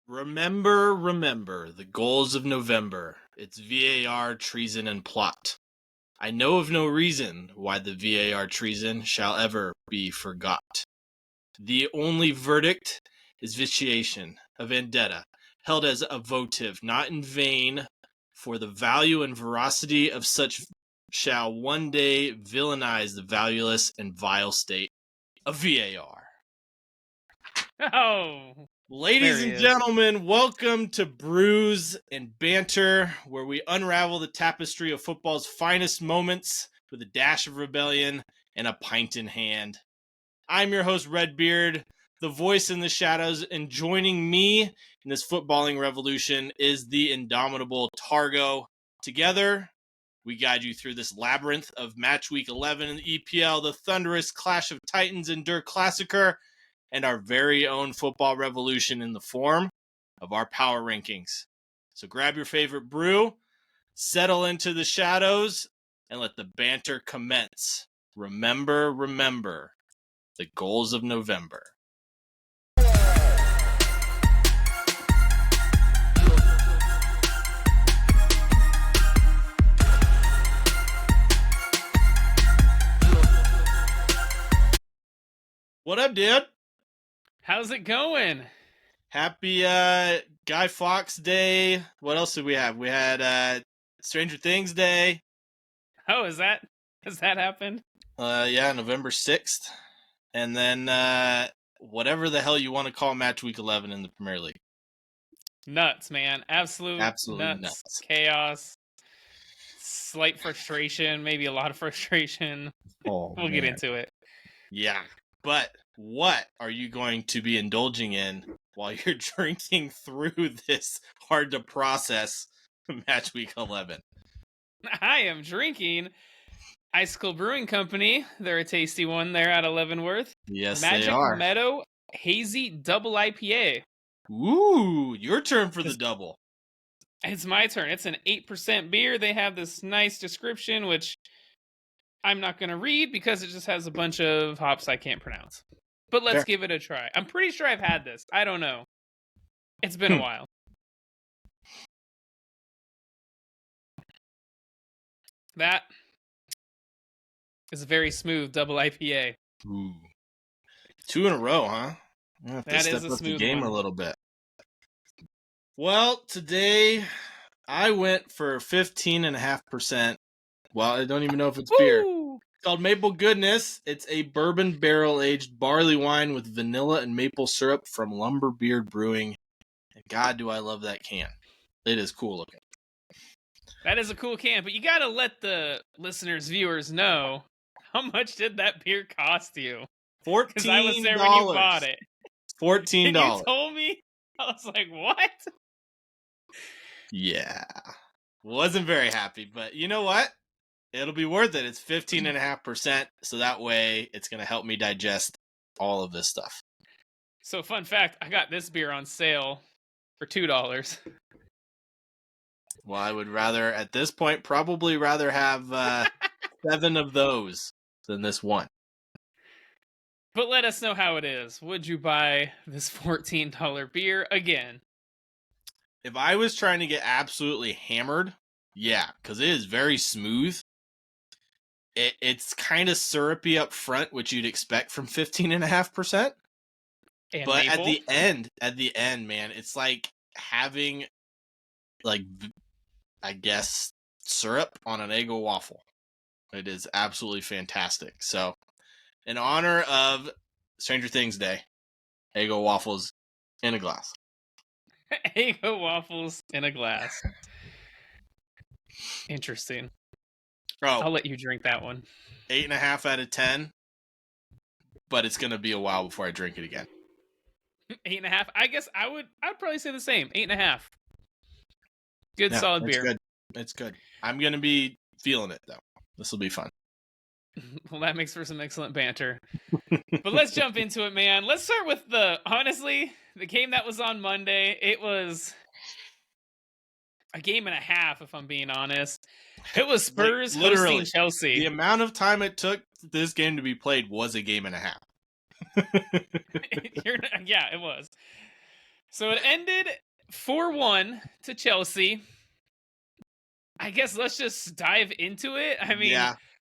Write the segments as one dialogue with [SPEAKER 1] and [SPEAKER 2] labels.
[SPEAKER 1] Remember the goals of November. It's VAR, treason, and plot. I know of no reason why the VAR treason shall ever be forgot. The only verdict is vitiation, a vendetta, held as a votive, not in vain, for the value and veracity of such shall one day villainize the valueless and vile state of VAR.
[SPEAKER 2] Oh,
[SPEAKER 1] Ladies and gentlemen, welcome to Brews and Banter, where we unravel the tapestry of football's finest moments with a dash of rebellion and a pint in hand. I'm your host, Redbeard, the voice in the shadows, and joining me in this footballing revolution is the indomitable Targo. Together, we guide you through this labyrinth of Matchweek 11 in the EPL, the thunderous clash of titans in Der Klassiker, and our very own football revolution in the form of our power rankings. So grab your favorite brew, settle into the shadows, and let the banter commence. Remember the goals of November. What up, dude?
[SPEAKER 2] how's it going?
[SPEAKER 1] Happy Guy Fawkes Day. What else did we have? We had Stranger Things Day.
[SPEAKER 2] Oh, has that happened?
[SPEAKER 1] Yeah, November 6th. And then whatever the hell you want to call Matchweek 11 in the Premier League.
[SPEAKER 2] Nuts, man. Absolutely
[SPEAKER 1] nuts.
[SPEAKER 2] Chaos. Slight frustration, maybe a lot of frustration. We'll get into it.
[SPEAKER 1] Yeah. But what are you going to be indulging in while you're drinking through this hard to process Matchweek 11?
[SPEAKER 2] I am drinking Icicle Brewing Company. They're a tasty one. They're at Leavenworth.
[SPEAKER 1] Yes,
[SPEAKER 2] Magic
[SPEAKER 1] they are.
[SPEAKER 2] Meadow Hazy Double IPA.
[SPEAKER 1] Ooh, your turn for the double.
[SPEAKER 2] It's my turn. It's an 8% beer. They have this nice description, which I'm not going to read because it just has a bunch of hops I can't pronounce. But let's give it a try. I'm pretty sure I've had this. I don't know. It's been a while. That is a very smooth double IPA.
[SPEAKER 1] Ooh. 2 in a row, huh?
[SPEAKER 2] That is a smooth
[SPEAKER 1] game
[SPEAKER 2] one.
[SPEAKER 1] a little bit. Well, today I went for 15.5%. Well, I don't even know if it's beer. It's called Maple Goodness. It's a bourbon barrel-aged barley wine with vanilla and maple syrup from Lumberbeard Brewing. And God, do I love that can. It is cool looking.
[SPEAKER 2] That is a cool can, but you got to let the listeners, viewers know, how much did that beer cost you?
[SPEAKER 1] $14.
[SPEAKER 2] Because I was there when you bought it.
[SPEAKER 1] $14.
[SPEAKER 2] And you told me? I was like, what?
[SPEAKER 1] Yeah. Wasn't very happy, but you know what? It'll be worth it. It's 15.5%, so that way it's going to help me digest all of this stuff.
[SPEAKER 2] So, fun fact, I got this beer on sale for $2.
[SPEAKER 1] Well, I would rather, at this point, probably rather have 7 of those than this one.
[SPEAKER 2] But let us know how it is. Would you buy this $14 beer again?
[SPEAKER 1] If I was trying to get absolutely hammered, yeah, because it is very smooth. It's kind of syrupy up front, which you'd expect from 15.5%.
[SPEAKER 2] And
[SPEAKER 1] but
[SPEAKER 2] maple?
[SPEAKER 1] at the end, man, it's like having, like, I guess, syrup on an Eggo waffle. It is absolutely fantastic. So, in honor of Stranger Things Day, Eggo waffles in a glass.
[SPEAKER 2] Eggo waffles in a glass. Interesting.
[SPEAKER 1] Oh,
[SPEAKER 2] I'll let you drink that one.
[SPEAKER 1] 8.5 out of 10. But it's gonna be a while before I drink it again.
[SPEAKER 2] 8.5. I guess I'd probably say the same. 8.5. Good,
[SPEAKER 1] Yeah,
[SPEAKER 2] solid beer.
[SPEAKER 1] Good. It's good. I'm gonna be feeling it though. This will be fun.
[SPEAKER 2] Well, that makes for some excellent banter. But let's jump into it, man. Let's start with honestly, the game that was on Monday. It was a game and a half, if I'm being honest. It was Spurs hosting Chelsea.
[SPEAKER 1] The amount of time it took this game to be played was a game and a half.
[SPEAKER 2] Yeah, it was. So it ended 4-1 to Chelsea. I guess let's just dive into it. I mean,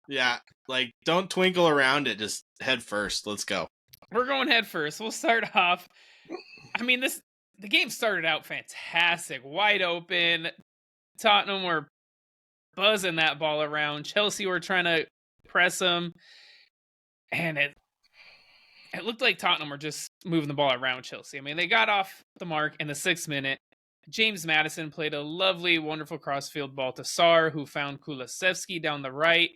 [SPEAKER 1] yeah. Like, don't twinkle around it. Just head first. Let's go.
[SPEAKER 2] we're going head first. We'll start off. I mean, the game started out fantastic, wide open. Tottenham were buzzing that ball around. Chelsea were trying to press them, and it looked like Tottenham were just moving the ball around Chelsea. I mean, they got off the mark in the 6th minute. James Maddison played a lovely, wonderful crossfield ball to Sarr, who found Kulusevski down the right.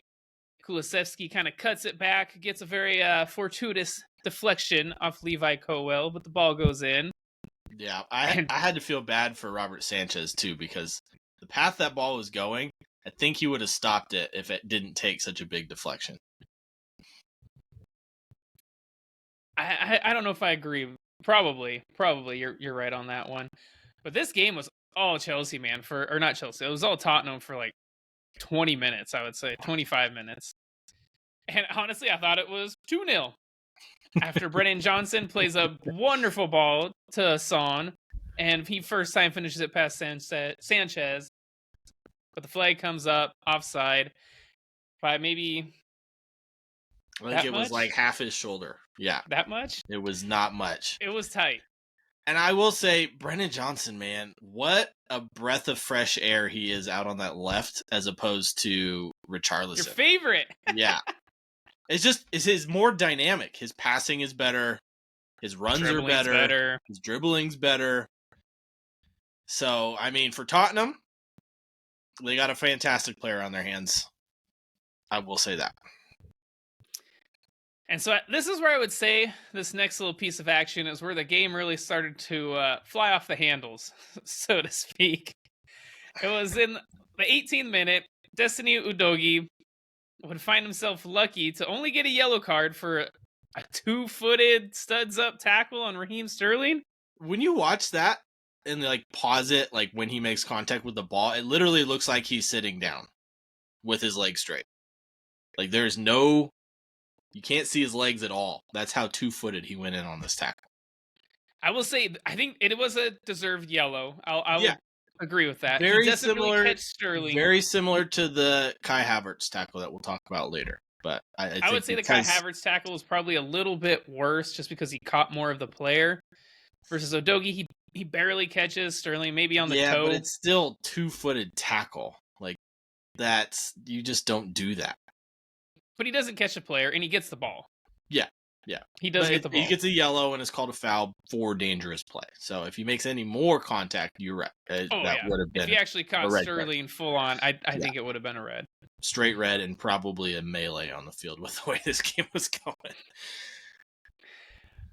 [SPEAKER 2] Kulusevski kind of cuts it back, gets a very fortuitous deflection off Levi Colwill, but the ball goes in.
[SPEAKER 1] Yeah, I had to feel bad for Robert Sanchez, too, because the path that ball was going, I think he would have stopped it if it didn't take such a big deflection.
[SPEAKER 2] I don't know if I agree. Probably you're right on that one. But this game was all Chelsea, man, or not Chelsea. It was all Tottenham for like 20 minutes, I would say, 25 minutes. And honestly, I thought it was 2-0. After Brennan Johnson plays a wonderful ball to Son, and he first time finishes it past Sanchez. But the flag comes up, offside, by maybe
[SPEAKER 1] I think it was like half his shoulder. Yeah.
[SPEAKER 2] That much?
[SPEAKER 1] It was not much.
[SPEAKER 2] It was tight.
[SPEAKER 1] And I will say, Brennan Johnson, man, what a breath of fresh air he is out on that left as opposed to Richarlison.
[SPEAKER 2] Your favorite.
[SPEAKER 1] Yeah. It's more dynamic. His passing is better. His runs are better. His dribbling's better. So, I mean, for Tottenham, they got a fantastic player on their hands. I will say that.
[SPEAKER 2] And so this is where I would say this next little piece of action is where the game really started to fly off the handles, so to speak. It was in the 18th minute. Destiny Udogie would find himself lucky to only get a yellow card for a 2-footed studs-up tackle on Raheem Sterling.
[SPEAKER 1] When you watch that and like pause it, like when he makes contact with the ball, it literally looks like he's sitting down with his legs straight. Like there's no... You can't see his legs at all. That's how 2-footed he went in on this tackle.
[SPEAKER 2] I will say, I think it was a deserved yellow. I will agree with that.
[SPEAKER 1] Very
[SPEAKER 2] he doesn't
[SPEAKER 1] similar.
[SPEAKER 2] Really catch Sterling.
[SPEAKER 1] Very similar to the Kai Havertz tackle that we'll talk about later. But I
[SPEAKER 2] would say the Kai Havertz tackle was probably a little bit worse, just because he caught more of the player. Versus Udogie, he barely catches Sterling, maybe on the toe.
[SPEAKER 1] Yeah, but it's still 2-footed tackle. Like you just don't do that.
[SPEAKER 2] But he doesn't catch the player, and he gets the ball.
[SPEAKER 1] Yeah.
[SPEAKER 2] He does get the ball.
[SPEAKER 1] He gets a yellow, and it's called a foul for dangerous play. So if he makes any more contact, you're right. That would have been.
[SPEAKER 2] If he actually caught Sterling full on, I think it would have been a red.
[SPEAKER 1] Straight red, and probably a melee on the field with the way this game was going.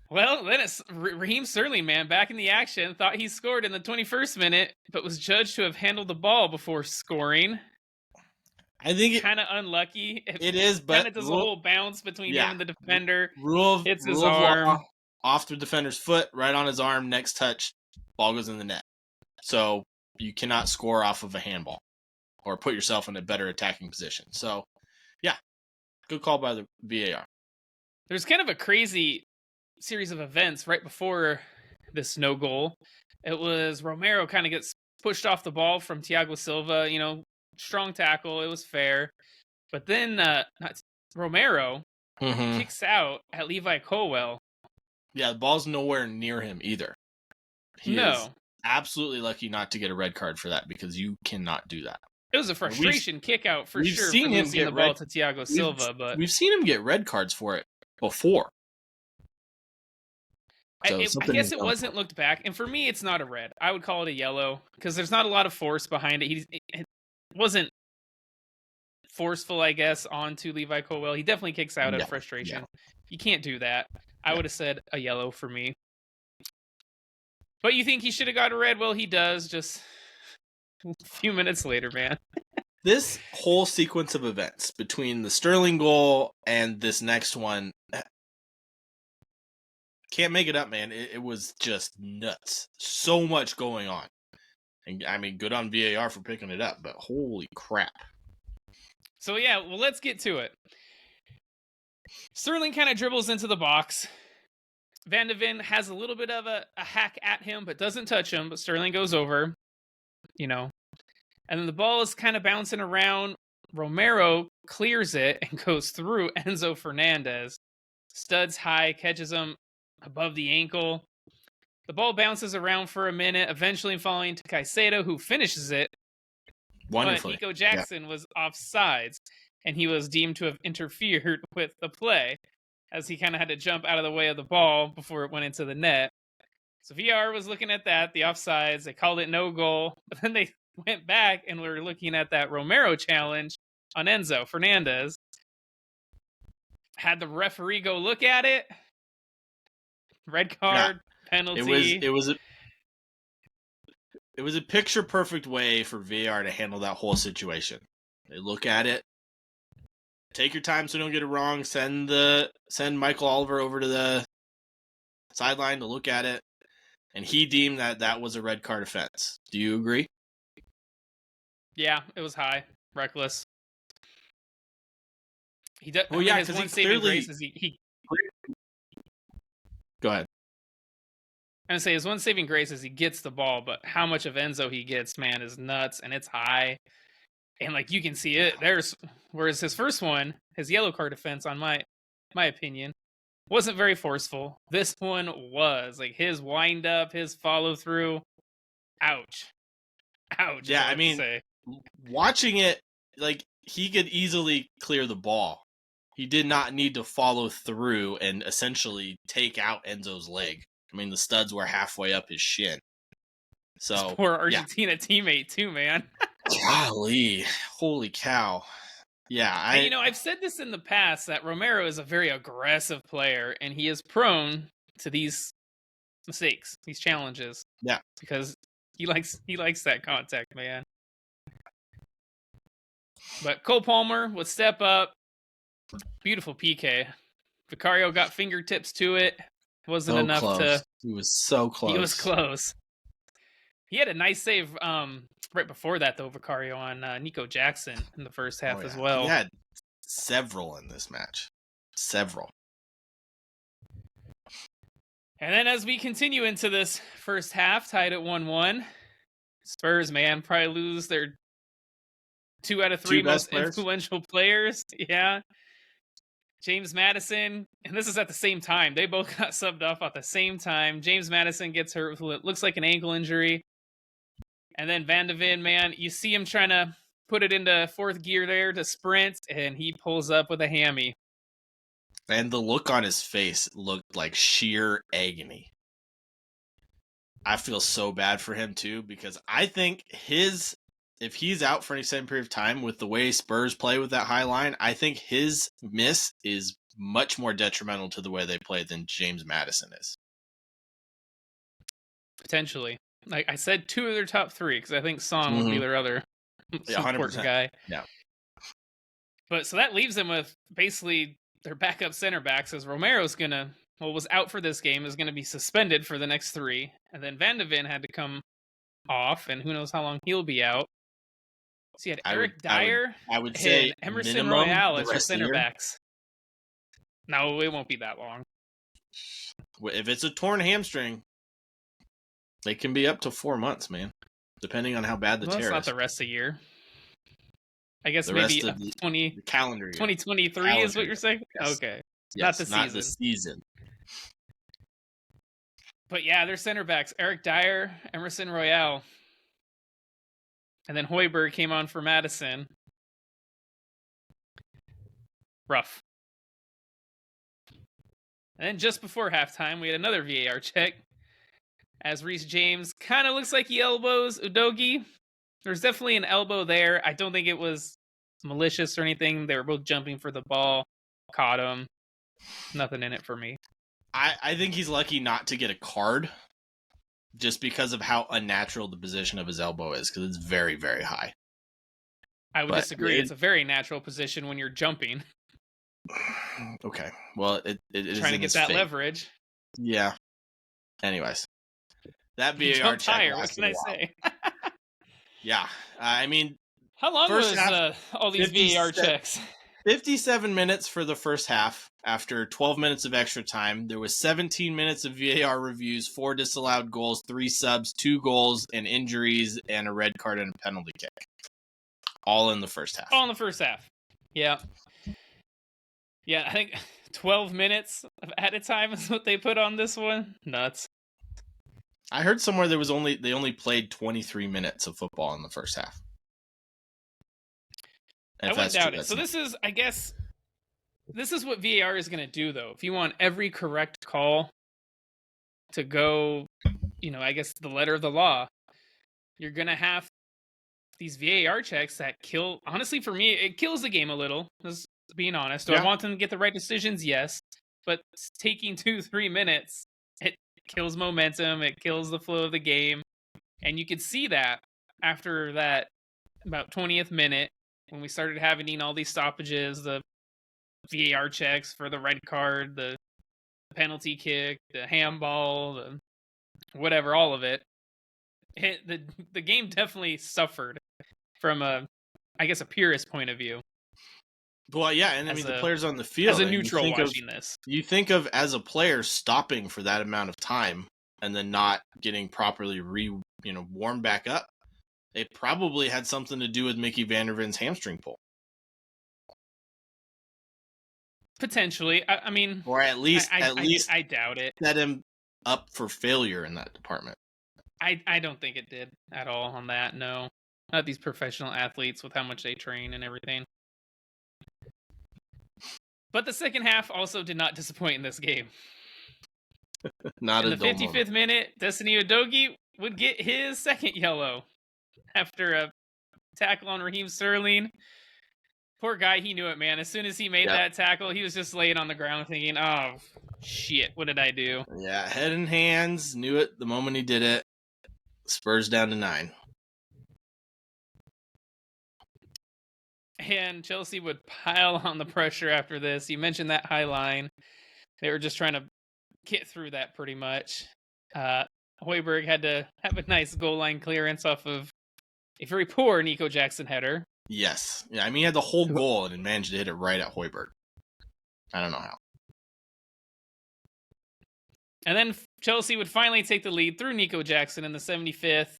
[SPEAKER 2] Well, then it's Raheem Sterling, man, back in the action. Thought he scored in the 21st minute, but was judged to have handled the ball before scoring.
[SPEAKER 1] I think
[SPEAKER 2] kind of unlucky.
[SPEAKER 1] It is, but
[SPEAKER 2] kind of does a whole bounce between him and the defender. Hits his
[SPEAKER 1] arm
[SPEAKER 2] arm
[SPEAKER 1] off the defender's foot, right on his arm. Next touch, ball goes in the net. So you cannot score off of a handball or put yourself in a better attacking position. So, yeah, good call by the VAR.
[SPEAKER 2] There's kind of a crazy series of events right before this no goal. It was Romero kind of gets pushed off the ball from Thiago Silva. Strong tackle. It was fair. But then Romero kicks out at Levi Colwill.
[SPEAKER 1] Yeah, the ball's nowhere near him either. He is absolutely lucky not to get a red card for that because you cannot do that.
[SPEAKER 2] It was a frustration kick out for sure.
[SPEAKER 1] Seen him get
[SPEAKER 2] the ball to Thiago Silva, but
[SPEAKER 1] we've seen him get red cards for it before.
[SPEAKER 2] So I guess it wasn't looked back. And for me, it's not a red. I would call it a yellow because there's not a lot of force behind it. It wasn't forceful, I guess, onto Levi Colwill. He definitely kicks out of frustration. Yeah. You can't do that. I would have said a yellow for me. But you think he should have got a red? Well, he does just a few minutes later, man.
[SPEAKER 1] This whole sequence of events between the Sterling goal and this next one, can't make it up, man. It was just nuts. So much going on. And I mean, good on VAR for picking it up, but holy crap.
[SPEAKER 2] So yeah, well, let's get to it. Sterling kind of dribbles into the box. Van de Ven has a little bit of a hack at him, but doesn't touch him. But Sterling goes over, and then the ball is kind of bouncing around. Romero clears it and goes through Enzo Fernandez. Studs high, catches him above the ankle. The ball bounces around for a minute, eventually falling to Caicedo, who finishes it.
[SPEAKER 1] Wonderfully.
[SPEAKER 2] But Nico Jackson was offsides, and he was deemed to have interfered with the play, as he kind of had to jump out of the way of the ball before it went into the net. So VR was looking at that, the offsides. They called it no goal, but then they went back and were looking at that Romero challenge on Enzo Fernandez. Had the referee go look at it. Red card, penalty.
[SPEAKER 1] It was a picture perfect way for VAR to handle that whole situation. They look at it. Take your time so you don't get it wrong. Send Michael Oliver over to the sideline to look at it. And he deemed that was a red card offense. Do you agree?
[SPEAKER 2] Yeah, it was high. Reckless. He does.
[SPEAKER 1] Well,
[SPEAKER 2] his one saving grace is he.
[SPEAKER 1] Go ahead.
[SPEAKER 2] I'm gonna say his one saving grace is he gets the ball, but how much of Enzo he gets, man, is nuts, and it's high. And you can see it. Whereas his first one, his yellow card offense, on my opinion, wasn't very forceful. This one was his wind up, his follow through. Ouch.
[SPEAKER 1] Yeah, I mean, watching it, he could easily clear the ball. He did not need to follow through and essentially take out Enzo's leg. I mean, the studs were halfway up his shin. So
[SPEAKER 2] poor Argentina teammate too, man.
[SPEAKER 1] Golly, holy cow! Yeah,
[SPEAKER 2] I've said this in the past that Romero is a very aggressive player, and he is prone to these mistakes, these challenges.
[SPEAKER 1] Yeah,
[SPEAKER 2] because he likes that contact, man. But Cole Palmer would step up. Beautiful PK. Vicario got fingertips to it. Wasn't enough
[SPEAKER 1] close. He was so close.
[SPEAKER 2] He was close. He had a nice save right before that, though, Vicario, on Nico Jackson in the first half as well.
[SPEAKER 1] He had several in this match. Several.
[SPEAKER 2] And then as we continue into this first half, tied at 1-1, Spurs, man, probably lose their 2 out of 3 most influential players. Yeah. James Maddison, and this is at the same time. They both got subbed off at the same time. James Maddison gets hurt with what looks like an ankle injury. And then Van de Ven, man, you see him trying to put it into fourth gear there to sprint, and he pulls up with a hammy.
[SPEAKER 1] And the look on his face looked like sheer agony. I feel so bad for him, too, because I think if he's out for any certain period of time with the way Spurs play with that high line, I think his miss is much more detrimental to the way they play than James Maddison is.
[SPEAKER 2] Potentially. Like I said, 2 of their top 3, because I think Son would be their other important guy.
[SPEAKER 1] Yeah.
[SPEAKER 2] But so that leaves them with basically their backup center backs, as Romero's was out for this game, is going to be suspended for the next 3. And then Van de Ven had to come off, and who knows how long he'll be out. So you had Eric Dyer
[SPEAKER 1] I would say
[SPEAKER 2] and Emerson Royale as your center backs. No, it won't be that long.
[SPEAKER 1] If it's a torn hamstring, they can be up to 4 months, man, depending on how bad the tear is.
[SPEAKER 2] It's not the rest of the year. I guess
[SPEAKER 1] the
[SPEAKER 2] maybe
[SPEAKER 1] rest of the calendar year.
[SPEAKER 2] 2023 is what you're saying? Yes. Okay.
[SPEAKER 1] Yes,
[SPEAKER 2] not the season. But yeah, their center backs, Eric Dyer, Emerson Royale. And then Højbjerg came on for Maddison. Rough. And then just before halftime, we had another VAR check. As Reece James kind of looks like he elbows Udogie. There's definitely an elbow there. I don't think it was malicious or anything. They were both jumping for the ball. Caught him. Nothing in it for me.
[SPEAKER 1] I think he's lucky not to get a card just because of how unnatural the position of his elbow is, because it's very, very high.
[SPEAKER 2] I would disagree. It's a very natural position when you're jumping.
[SPEAKER 1] Okay. Well, it is
[SPEAKER 2] trying to get that leverage.
[SPEAKER 1] Yeah. Anyways. That VAR check
[SPEAKER 2] higher. What can I say?
[SPEAKER 1] Yeah. I mean,
[SPEAKER 2] how long was all these VAR checks?
[SPEAKER 1] 57 minutes for the first half. After 12 minutes of extra time, there was 17 minutes of VAR reviews, 4 disallowed goals, 3 subs, 2 goals, and injuries, and a red card and a penalty kick. All in the first half.
[SPEAKER 2] All in the first half. Yeah. Yeah, I think 12 minutes of added time is what they put on this one. Nuts.
[SPEAKER 1] I heard somewhere they only played 23 minutes of football in the first half. And
[SPEAKER 2] I wouldn't doubt it. So this is, I guess, this is what VAR is going to do, though. If you want every correct call to go, I guess the letter of the law, you're going to have these VAR checks that kill. Honestly, for me, it kills the game a little, just being honest. Do I want them to get the right decisions? Yes. But taking 2-3 minutes, it kills momentum. It kills the flow of the game. And you could see that after that about 20th minute, when we started having all these stoppages, the VAR checks for the red card, the penalty kick, the handball, the whatever, all of it. The game definitely suffered from a purist point of view.
[SPEAKER 1] Well, yeah, and the players on the field.
[SPEAKER 2] As a neutral watching this.
[SPEAKER 1] You think of, as a player, stopping for that amount of time and then not getting properly warmed back up. It probably had something to do with Mickey van der Ven's hamstring pull.
[SPEAKER 2] Potentially. I mean...
[SPEAKER 1] Or at least
[SPEAKER 2] I doubt it.
[SPEAKER 1] Set him up for failure in that department.
[SPEAKER 2] I don't think it did at all on that, no. Not these professional athletes with how much they train and everything. But the second half also did not disappoint in this game.
[SPEAKER 1] Not
[SPEAKER 2] in the 55th minute, Destiny Udogie would get his second yellow after a tackle on Raheem Sterling. Poor guy, he knew it, man. As soon as he made that tackle, he was just laying on the ground thinking, oh, shit, what did I do?
[SPEAKER 1] Yeah, head and hands, knew it the moment he did it. Spurs down to 9.
[SPEAKER 2] And Chelsea would pile on the pressure after this. You mentioned that high line. They were just trying to get through that pretty much. Højbjerg had to have a nice goal line clearance off of a very poor Nico Jackson header.
[SPEAKER 1] Yes. Yeah, I mean, he had the whole goal and managed to hit it right at Højbjerg. I don't know how.
[SPEAKER 2] And then Chelsea would finally take the lead through Nico Jackson in the 75th.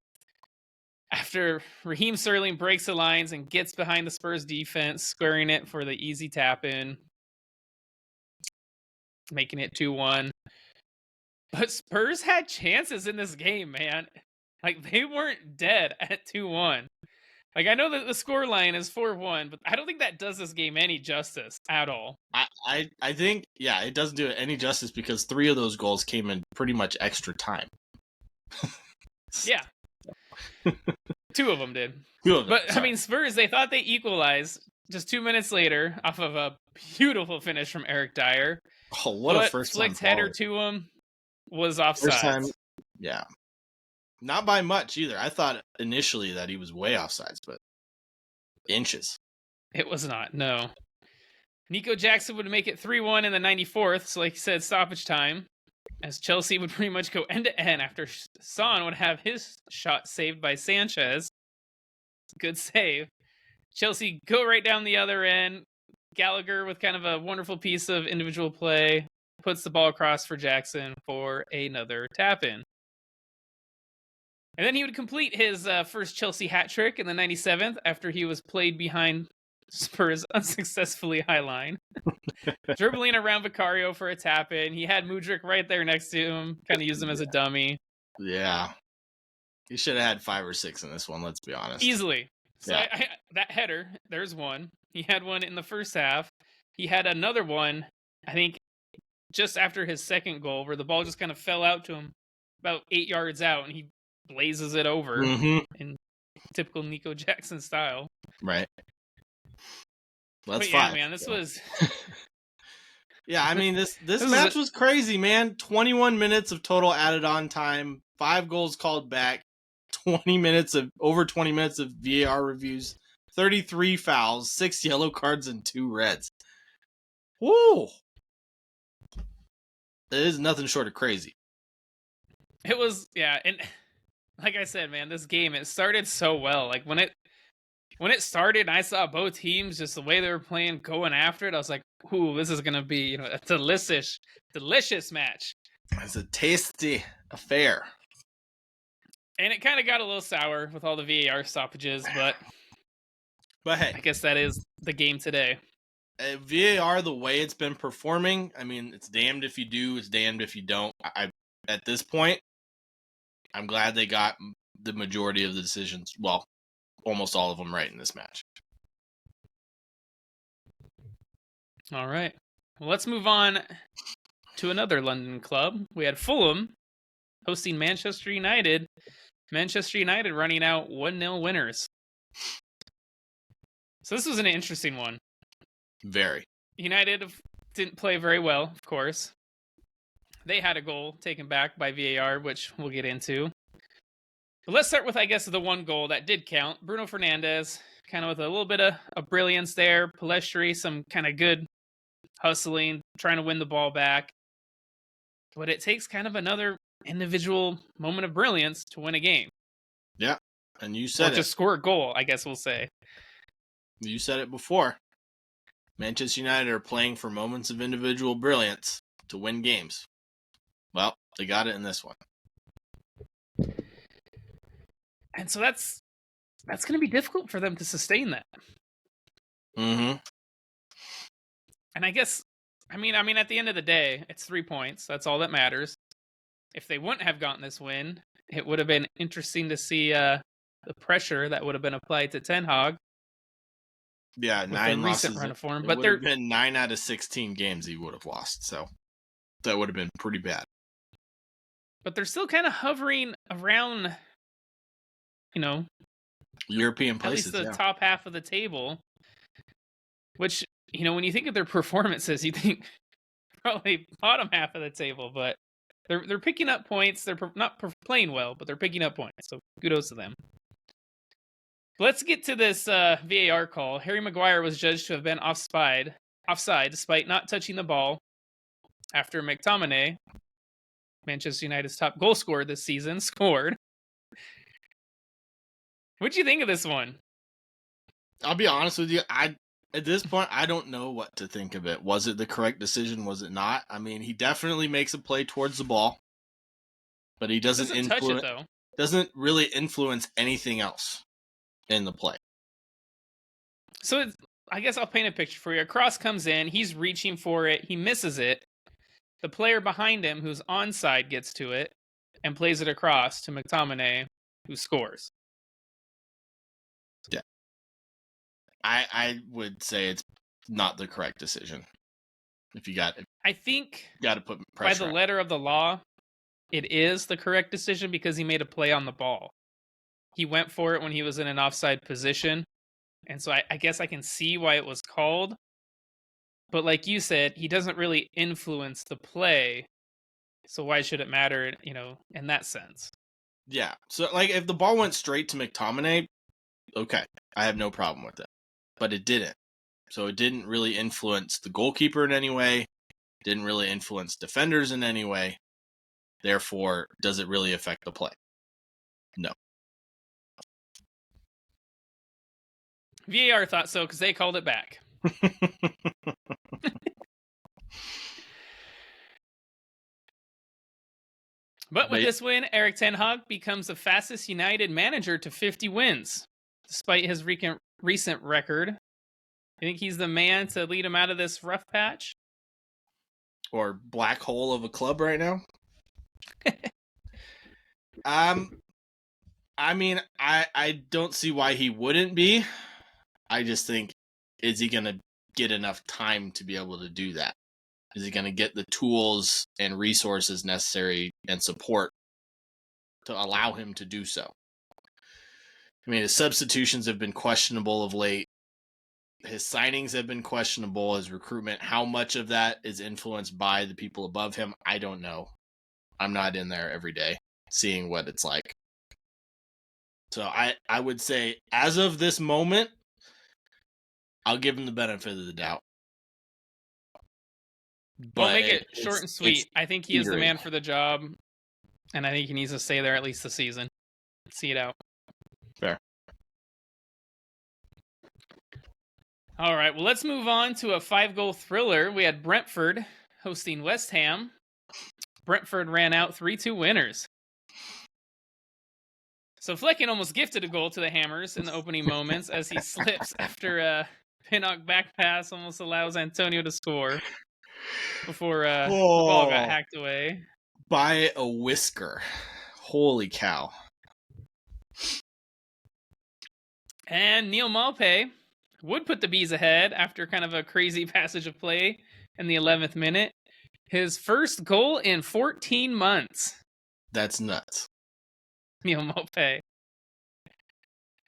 [SPEAKER 2] After Raheem Sterling breaks the lines and gets behind the Spurs defense, squaring it for the easy tap-in. Making it 2-1. But Spurs had chances in this game, man. Like, they weren't dead at 2-1. Like, I know that the score line is 4-1, but I don't think that does this game any justice at all.
[SPEAKER 1] I think, it doesn't do it any justice because 3 of those goals came in pretty much extra time.
[SPEAKER 2] Yeah. 2 of them did.
[SPEAKER 1] 2 of them.
[SPEAKER 2] But, I mean, Spurs, they thought they equalized just 2 minutes later off of a beautiful finish from Eric Dyer.
[SPEAKER 1] Oh, what a first time.
[SPEAKER 2] Flicked header to him was offside.
[SPEAKER 1] First time, yeah. Not by much either. I thought initially that he was way offsides, but inches.
[SPEAKER 2] It was not, no. Nico Jackson would make it 3-1 in the 94th, so like you said, stoppage time. As Chelsea would pretty much go end-to-end after Son would have his shot saved by Sanchez. Good save. Chelsea go right down the other end. Gallagher with kind of a wonderful piece of individual play. Puts the ball across for Jackson for another tap-in. And then he would complete his first Chelsea hat trick in the 97th after he was played behind Spurs' unsuccessfully high line. Dribbling around Vicario for a tap-in. He had Mudryk right there next to him. Kind of used him as a dummy.
[SPEAKER 1] Yeah. He should have had 5 or 6 in this one, let's be honest.
[SPEAKER 2] Easily. So that header, there's one. He had one in the first half. He had another one, I think, just after his second goal, where the ball just kind of fell out to him about 8 yards out, and he blazes it over in typical Nico Jackson style.
[SPEAKER 1] Right. That's 5.
[SPEAKER 2] Yeah, man, this was...
[SPEAKER 1] Yeah, I mean, this match was crazy, man. 21 minutes of total added on time, 5 goals called back, over 20 minutes of VAR reviews, 33 fouls, 6 yellow cards, and 2 reds. Woo! It is nothing short of crazy.
[SPEAKER 2] It was, yeah, and like I said, man, this game, it started so well. Like, when it when it started, I saw both teams, just the way they were playing, going after it. I was like, ooh, this is going to be, a delicious match.
[SPEAKER 1] It's a tasty affair.
[SPEAKER 2] And it kind of got a little sour with all the VAR stoppages, but
[SPEAKER 1] hey,
[SPEAKER 2] I guess that is the game today.
[SPEAKER 1] VAR, the way it's been performing, I mean, it's damned if you do, it's damned if you don't. At this point, I'm glad they got the majority of the decisions, well, almost all of them right in this match.
[SPEAKER 2] All right. Well, let's move on to another London club. We had Fulham hosting Manchester United. Manchester United running out 1-0 winners. So this was an interesting one.
[SPEAKER 1] Very.
[SPEAKER 2] United didn't play very well, of course. They had a goal taken back by VAR, which we'll get into. But let's start with, I guess, the one goal that did count. Bruno Fernandes, kind of with a little bit of brilliance there. Pellistri, some kind of good hustling, trying to win the ball back. But it takes kind of another individual moment of brilliance to win a game.
[SPEAKER 1] Yeah, and you said
[SPEAKER 2] or just score a goal, I guess we'll say.
[SPEAKER 1] You said it before. Manchester United are playing for moments of individual brilliance to win games. Well, they got it in this one.
[SPEAKER 2] And so that's going to be difficult for them to sustain that.
[SPEAKER 1] Mm-hmm.
[SPEAKER 2] And I guess, I mean, at the end of the day, it's 3 points. That's all that matters. If they wouldn't have gotten this win, it would have been interesting to see the pressure that would have been applied to Ten Hag.
[SPEAKER 1] Yeah, 9 losses.
[SPEAKER 2] Run of form,
[SPEAKER 1] but there have been 9 out of 16 games he would have lost, so that would have been pretty bad.
[SPEAKER 2] But they're still kind of hovering around,
[SPEAKER 1] European places,
[SPEAKER 2] at least the top half of the table. Which, when you think of their performances, you think probably bottom half of the table. But they're picking up points. They're not playing well, but they're picking up points. So kudos to them. Let's get to this VAR call. Harry Maguire was judged to have been offside despite not touching the ball after McTominay, Manchester United's top goal scorer this season, scored. What'd you think of this one?
[SPEAKER 1] I'll be honest with you. At this point, I don't know what to think of it. Was it the correct decision? Was it not? I mean, he definitely makes a play towards the ball, but he doesn't
[SPEAKER 2] touch it, though.
[SPEAKER 1] Doesn't really influence anything else in the play.
[SPEAKER 2] So I guess I'll paint a picture for you. A cross comes in. He's reaching for it. He misses it. The player behind him, who's onside, gets to it and plays it across to McTominay, who scores.
[SPEAKER 1] Yeah. I would say it's not the correct decision.
[SPEAKER 2] I think
[SPEAKER 1] you got to put pressure
[SPEAKER 2] by the letter of the law, it is the correct decision because he made a play on the ball. He went for it when he was in an offside position. And so I guess I can see why it was called. But like you said, he doesn't really influence the play. So why should it matter, in that sense?
[SPEAKER 1] Yeah. So, if the ball went straight to McTominay, okay, I have no problem with it. But it didn't. So it didn't really influence the goalkeeper in any way. Didn't really influence defenders in any way. Therefore, does it really affect the play? No.
[SPEAKER 2] VAR thought so because they called it back. But with this win, Erik ten Hag becomes the fastest United manager to 50 wins, despite his recent record. You think he's the man to lead him out of this rough patch?
[SPEAKER 1] Or black hole of a club right now? I mean, I don't see why he wouldn't be. I just think, is he going to get enough time to be able to do that? Is he going to get the tools and resources necessary and support to allow him to do so? I mean, his substitutions have been questionable of late. His signings have been questionable. His recruitment, how much of that is influenced by the people above him, I don't know. I'm not in there every day seeing what it's like. So I would say, as of this moment, I'll give him the benefit of the doubt.
[SPEAKER 2] But we'll make it short and sweet. I think he is the man for the job, and I think he needs to stay there at least the season. See it out.
[SPEAKER 1] Fair.
[SPEAKER 2] All right, well, let's move on to a 5-goal thriller. We had Brentford hosting West Ham. Brentford ran out 3-2 winners. So Flecken almost gifted a goal to the Hammers in the opening moments as he slips after a Pinnock back pass almost allows Antonio to score before the ball got hacked away.
[SPEAKER 1] By a whisker. Holy cow.
[SPEAKER 2] And Neil Maupay would put the Bees ahead after kind of a crazy passage of play in the 11th minute. His first goal in 14 months.
[SPEAKER 1] That's nuts.
[SPEAKER 2] Neil Maupay.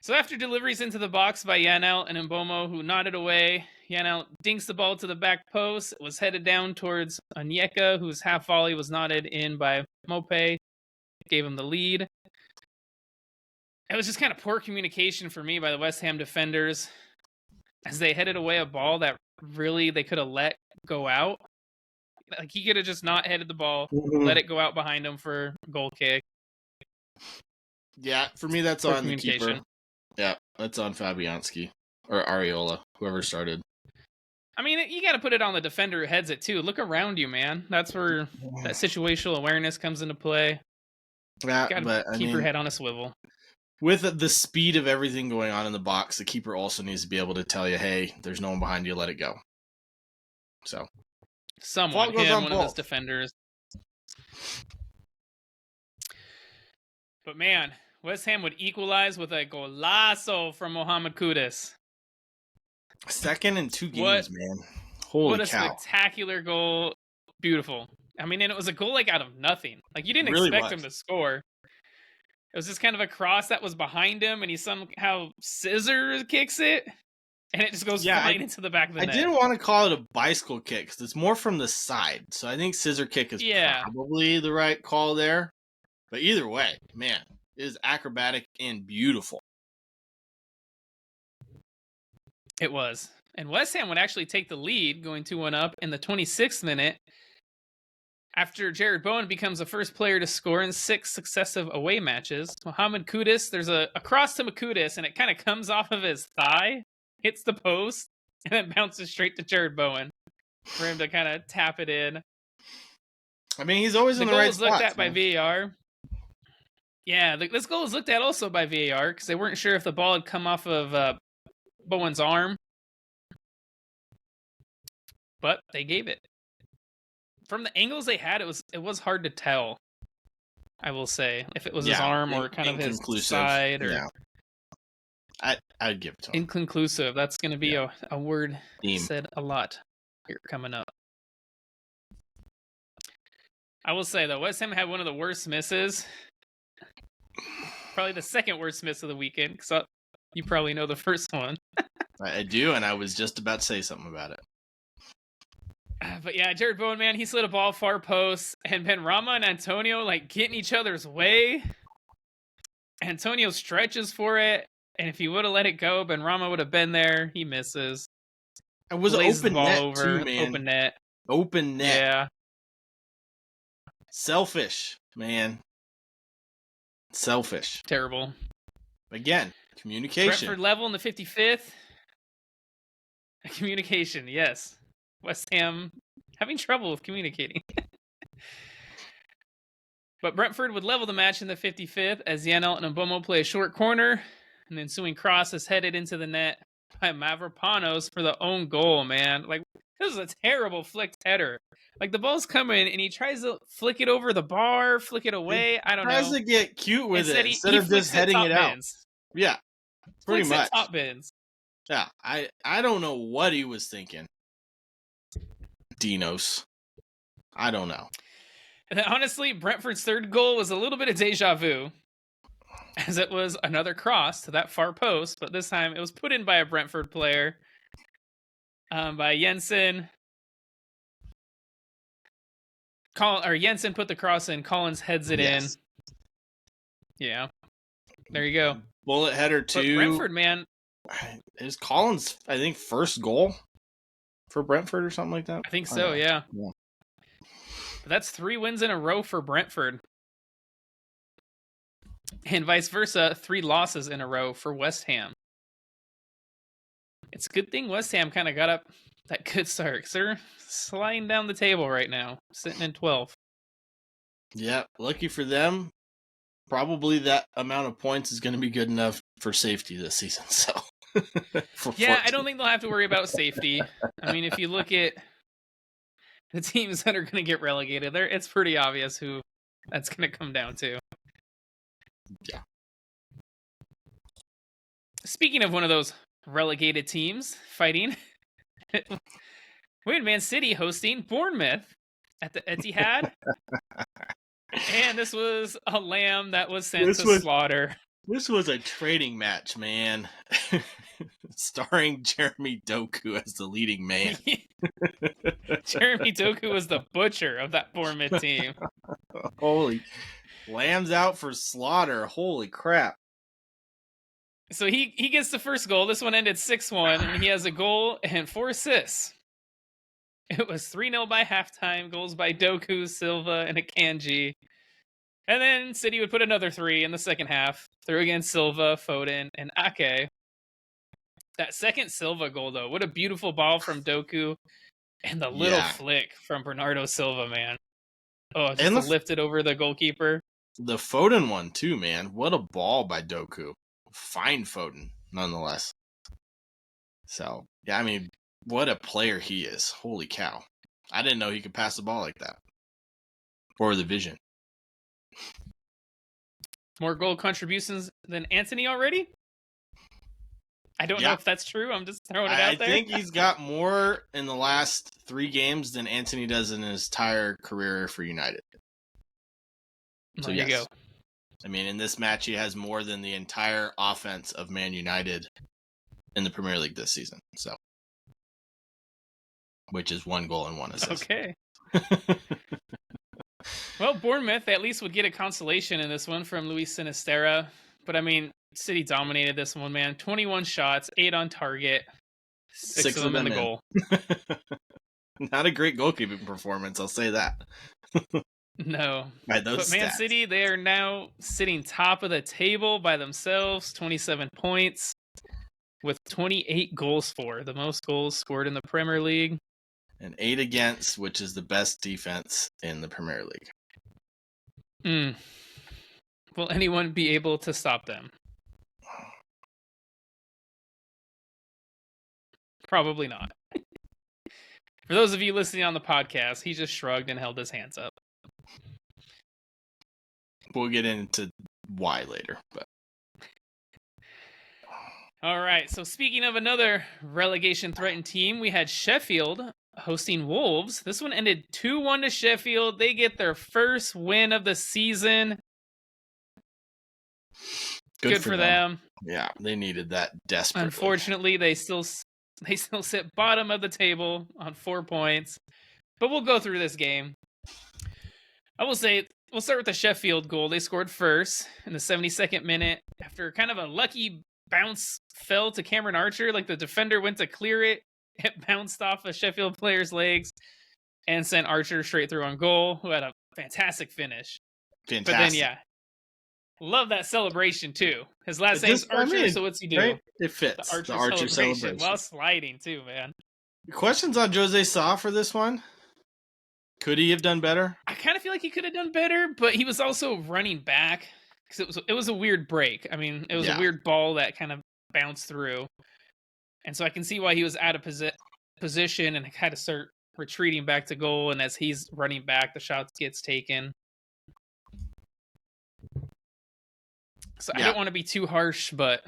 [SPEAKER 2] So after deliveries into the box by Janelt and Mbomo, who nodded away, Janelt dinks the ball to the back post. It was headed down towards Onyeka, whose half volley was nodded in by Maupay. Gave him the lead. It was just kind of poor communication for me by the West Ham defenders as they headed away a ball that really they could have let go out. Like, he could have just not headed the ball, let it go out behind him for a goal kick.
[SPEAKER 1] Yeah, for me, that's on the keeper. Yeah, that's on Fabianski or Areola, whoever started.
[SPEAKER 2] I mean, you got to put it on the defender who heads it too. Look around you, man. That's where that situational awareness comes into play.
[SPEAKER 1] Yeah,
[SPEAKER 2] got to keep your head on a swivel.
[SPEAKER 1] With the speed of everything going on in the box, the keeper also needs to be able to tell you, hey, there's no one behind you, let it go. So,
[SPEAKER 2] someone, one of his defenders. But man, West Ham would equalize with a golazo from Mohamed Kudus.
[SPEAKER 1] Second in 2 games, man. Holy cow.
[SPEAKER 2] What a spectacular goal. Beautiful. I mean, and it was a goal like out of nothing. Like, you didn't expect him to score. It was just kind of a cross that was behind him, and he somehow scissor kicks it, and it just goes flying into the back of the net.
[SPEAKER 1] I didn't want to call it a bicycle kick because it's more from the side. So I think scissor kick is probably the right call there. But either way, man, it is acrobatic and beautiful.
[SPEAKER 2] It was. And West Ham would actually take the lead, going 2-1 up in the 26th minute. After Jared Bowen becomes the first player to score in 6 successive away matches, Mohamed Kudus, there's a cross to Makudus, and it kind of comes off of his thigh, hits the post, and then bounces straight to Jared Bowen for him to kind of tap it in.
[SPEAKER 1] I mean, he's always in the right spot.
[SPEAKER 2] The goal was looked at by VAR. Yeah, this goal was looked at also by VAR because they weren't sure if the ball had come off of Bowen's arm. But they gave it. From the angles they had, it was hard to tell, I will say, if it was his arm or kind of his side. Or
[SPEAKER 1] I'd give it to him.
[SPEAKER 2] Inconclusive. That's going to be a word said a lot here coming up. I will say, though, West Ham had one of the worst misses. Probably the second worst miss of the weekend, because you probably know the first one.
[SPEAKER 1] I do, and I was just about to say something about it.
[SPEAKER 2] But yeah, Jared Bowen, man, he slid a ball far post, and Benrahma and Antonio like get in each other's way. Antonio stretches for it, and if he would have let it go, Benrahma would have been there. He misses.
[SPEAKER 1] It was an open net
[SPEAKER 2] over,
[SPEAKER 1] too, man.
[SPEAKER 2] Open net.
[SPEAKER 1] Open net.
[SPEAKER 2] Yeah.
[SPEAKER 1] Selfish, man. Selfish.
[SPEAKER 2] Terrible.
[SPEAKER 1] Again, communication.
[SPEAKER 2] Brentford level in the 55th. Communication, yes. West Ham having trouble with communicating. But Brentford would level the match in the 55th as Janelt and Mbomo play a short corner. And the ensuing cross is headed into the net by Mavropanos for the own goal, man. Like, this is a terrible flicked header. Like, the ball's coming, and he tries to flick it over the bar, flick it away. I don't know. He
[SPEAKER 1] tries to get cute with it instead of just heading it out. Yeah, pretty much.
[SPEAKER 2] Top bins.
[SPEAKER 1] Yeah, I don't know what he was thinking. Dinos. I don't know.
[SPEAKER 2] And then, honestly, Brentford's third goal was a little bit of deja vu, as it was another cross to that far post, but this time it was put in by a Brentford player, by Jensen. Jensen put the cross in. Collins heads it in. Yeah, there you go.
[SPEAKER 1] Bullet header too.
[SPEAKER 2] But Brentford, man,
[SPEAKER 1] is Collins, I think, first goal for Brentford or something like that.
[SPEAKER 2] I think so. Yeah. But that's 3 wins in a row for Brentford, and vice versa, 3 losses in a row for West Ham. It's a good thing West Ham kind of got up that good start, because they're sliding down the table right now, sitting in 12th.
[SPEAKER 1] Yeah, lucky for them. Probably that amount of points is going to be good enough for safety this season. So,
[SPEAKER 2] yeah, I don't think they'll have to worry about safety. I mean, if you look at the teams that are going to get relegated, there it's pretty obvious who that's going to come down to.
[SPEAKER 1] Yeah.
[SPEAKER 2] Speaking of one of those relegated teams fighting, we had Man City hosting Bournemouth at the Etihad. And this was a lamb that was sent to slaughter.
[SPEAKER 1] This was a trading match, man. Starring Jeremy Doku as the leading man.
[SPEAKER 2] Jeremy Doku was the butcher of that Bournemouth team.
[SPEAKER 1] Holy, lambs out for slaughter. Holy crap.
[SPEAKER 2] So he gets the first goal. This one ended 6-1, and he has a goal and 4 assists. It was 3-0 by halftime, goals by Doku, Silva, and Akanji. And then City would put another 3 in the second half, through against Silva, Foden, and Ake. That second Silva goal, though, what a beautiful ball from Doku, and the little flick from Bernardo Silva, man. Oh, just to lift it over the goalkeeper.
[SPEAKER 1] The Foden one, too, man. What a ball by Doku. Fine Foden, nonetheless. So, yeah, I mean, what a player he is. Holy cow. I didn't know he could pass the ball like that. Or the vision.
[SPEAKER 2] More goal contributions than Antony already? I don't know if that's true. I'm just throwing it out there.
[SPEAKER 1] I think he's got more in the last 3 games than Antony does in his entire career for United.
[SPEAKER 2] So there you go.
[SPEAKER 1] I mean, in this match, he has more than the entire offense of Man United in the Premier League this season. So, which is 1 goal and 1 assist.
[SPEAKER 2] Okay. Well, Bournemouth at least would get a consolation in this one from Luis Sinisterra. But I mean, City dominated this one, man. 21 shots, 8 on target, 6 of them in the goal.
[SPEAKER 1] Not a great goalkeeping performance, I'll say that.
[SPEAKER 2] No.
[SPEAKER 1] By those
[SPEAKER 2] but Man
[SPEAKER 1] stats.
[SPEAKER 2] City, they are now sitting top of the table by themselves, 27 points, with 28 goals for, the most goals scored in the Premier League.
[SPEAKER 1] And 8 against, which is the best defense in the Premier League.
[SPEAKER 2] Will anyone be able to stop them? Probably not. For those of you listening on the podcast, he just shrugged and held his hands up.
[SPEAKER 1] We'll get into why later. But
[SPEAKER 2] all right, so speaking of another relegation-threatened team, we had Sheffield hosting Wolves. This one ended 2-1 to Sheffield. They get their first win of the season. Good for them.
[SPEAKER 1] Yeah, they needed that desperately.
[SPEAKER 2] Unfortunately, they still sit bottom of the table on 4 points. But we'll go through this game. I will say, we'll start with the Sheffield goal. They scored first in the 72nd minute after kind of a lucky bounce fell to Cameron Archer. Like the defender went to clear it. It bounced off a Sheffield player's legs and sent Archer straight through on goal, who had a fantastic finish.
[SPEAKER 1] Fantastic.
[SPEAKER 2] But then, yeah. Love that celebration, too. His last name's Archer, so what's he do?
[SPEAKER 1] Right? It fits.
[SPEAKER 2] The Archer celebration while sliding, too, man.
[SPEAKER 1] Questions on Jose Sa for this one? Could he have done better?
[SPEAKER 2] I kind of feel like he could have done better, but he was also running back because it was a weird break. I mean, it was a weird ball that kind of bounced through. And so I can see why he was out of position and had to start retreating back to goal. And as he's running back, the shot gets taken. So I don't want to be too harsh, but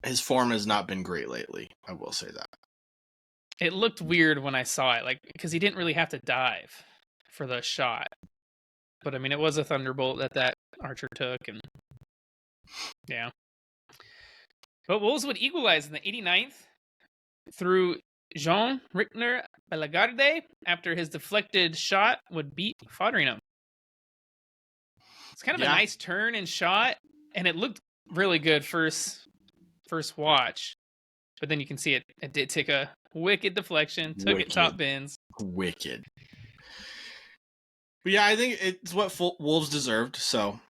[SPEAKER 1] his form has not been great lately. I will say that.
[SPEAKER 2] It looked weird when I saw it, like because he didn't really have to dive for the shot. But I mean, it was a thunderbolt that Archer took, and yeah. But Wolves would equalize in the 89th through Jean Rickner Belagarde after his deflected shot would beat Foderingham. It's kind of a nice turn and shot, and it looked really good first watch. But then you can see it did take a wicked deflection, took it top bins.
[SPEAKER 1] Wicked. But yeah, I think it's what Wolves deserved, so.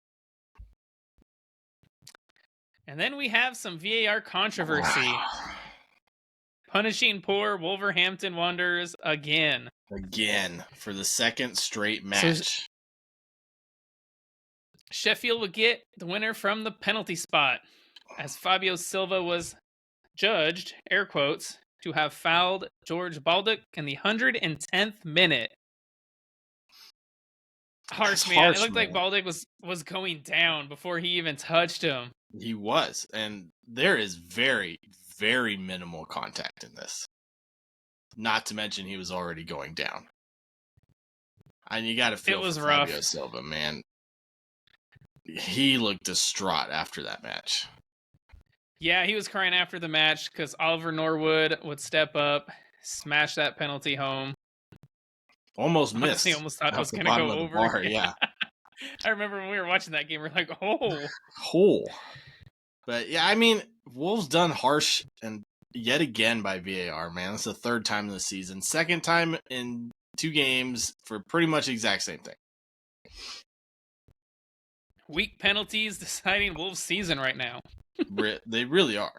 [SPEAKER 2] And then we have some VAR controversy. punishing poor Wolverhampton Wanderers again.
[SPEAKER 1] Again, for the second straight match.
[SPEAKER 2] Sheffield would get the winner from the penalty spot, as Fabio Silva was judged, air quotes, to have fouled George Baldock in the 110th minute. Harsh, man. It looked like Baldock was going down before he even touched him.
[SPEAKER 1] He was, and there is very, very minimal contact in this. Not to mention he was already going down. And you got to feel for Fabio Silva, man. He looked distraught after that match.
[SPEAKER 2] Yeah, he was crying after the match because Oliver Norwood would step up, smash that penalty home.
[SPEAKER 1] Almost missed.
[SPEAKER 2] Honestly, almost thought it was going to go over.
[SPEAKER 1] Bar, yeah.
[SPEAKER 2] I remember when we were watching that game, we were like, oh.
[SPEAKER 1] But yeah, I mean, Wolves done harsh and yet again by VAR, man. It's the third time in the season. Second time in 2 games for pretty much the exact same thing.
[SPEAKER 2] Weak penalties deciding Wolves' season right now.
[SPEAKER 1] They really are.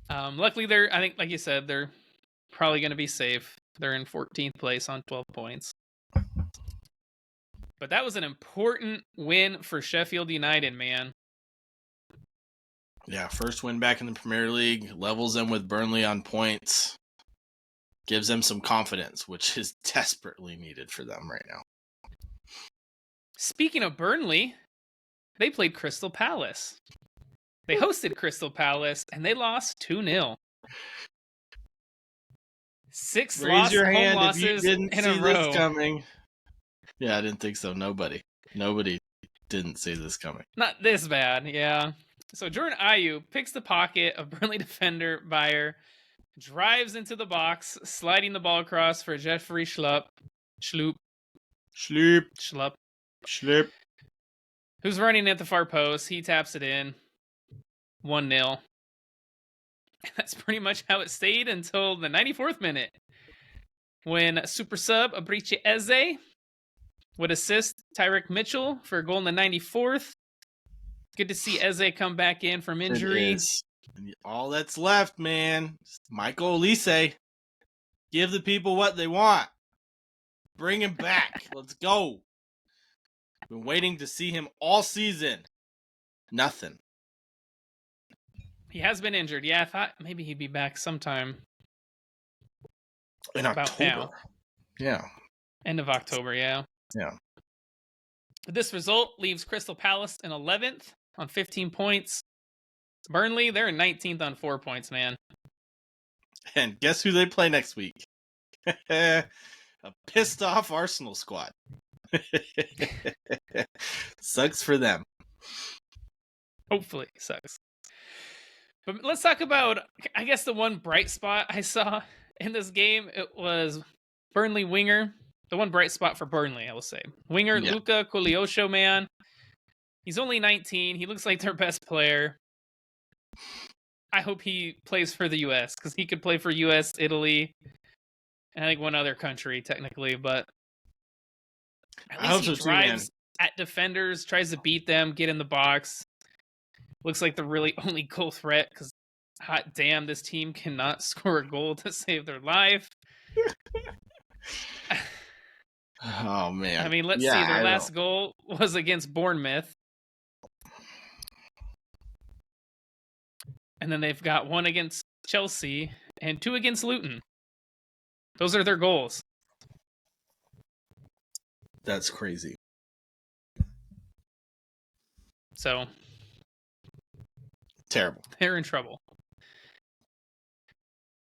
[SPEAKER 2] Luckily, I think, like you said, they're probably going to be safe. They're in 14th place on 12 points. But that was an important win for Sheffield United, man.
[SPEAKER 1] Yeah, first win back in the Premier League, levels them with Burnley on points, gives them some confidence, which is desperately needed for them right now.
[SPEAKER 2] Speaking of Burnley, they played Crystal Palace. They hosted Crystal Palace, and they lost 2-0. 6
[SPEAKER 1] Raise your hand
[SPEAKER 2] home
[SPEAKER 1] if you
[SPEAKER 2] losses
[SPEAKER 1] didn't
[SPEAKER 2] in
[SPEAKER 1] see
[SPEAKER 2] a row.
[SPEAKER 1] this coming. Yeah, I didn't think so. Nobody didn't see this coming.
[SPEAKER 2] Not this bad, yeah. So Jordan Ayew picks the pocket of Burnley defender Bayer, drives into the box, sliding the ball across for Jeffrey Schlupp, who's running at the far post. He taps it in. 1-0. That's pretty much how it stayed until the 94th minute, when super sub Abriche Eze would assist Tyrick Mitchell for a goal in the 94th. Good to see Eze come back in from injury.
[SPEAKER 1] All that's left, man. Michael Olise. Give the people what they want. Bring him back. Let's go. Been waiting to see him all season. Nothing.
[SPEAKER 2] He has been injured. Yeah, I thought maybe he'd be back sometime.
[SPEAKER 1] In October.
[SPEAKER 2] Now.
[SPEAKER 1] Yeah.
[SPEAKER 2] End of October, yeah.
[SPEAKER 1] Yeah.
[SPEAKER 2] But this result leaves Crystal Palace in 11th on 15 points. Burnley, they're in 19th on 4 points, man.
[SPEAKER 1] And guess who they play next week? A pissed off Arsenal squad. Sucks for them.
[SPEAKER 2] Hopefully, sucks. But let's talk about, I guess, the one bright spot I saw in this game. It was Burnley winger. The one bright spot for Burnley, I will say. Winger Luka Koleosho, man. He's only 19. He looks like their best player. I hope he plays for the U.S. because he could play for U.S., Italy, and I think one other country, technically. But at least he drives at defenders, tries to beat them, get in the box. Looks like the really only goal threat because, hot damn, this team cannot score a goal to save their life.
[SPEAKER 1] Oh, man.
[SPEAKER 2] I mean, let's see. Their last goal was against Bournemouth. And then they've got 1 against Chelsea and 2 against Luton. Those are their goals.
[SPEAKER 1] That's crazy.
[SPEAKER 2] So...
[SPEAKER 1] terrible.
[SPEAKER 2] They're in trouble.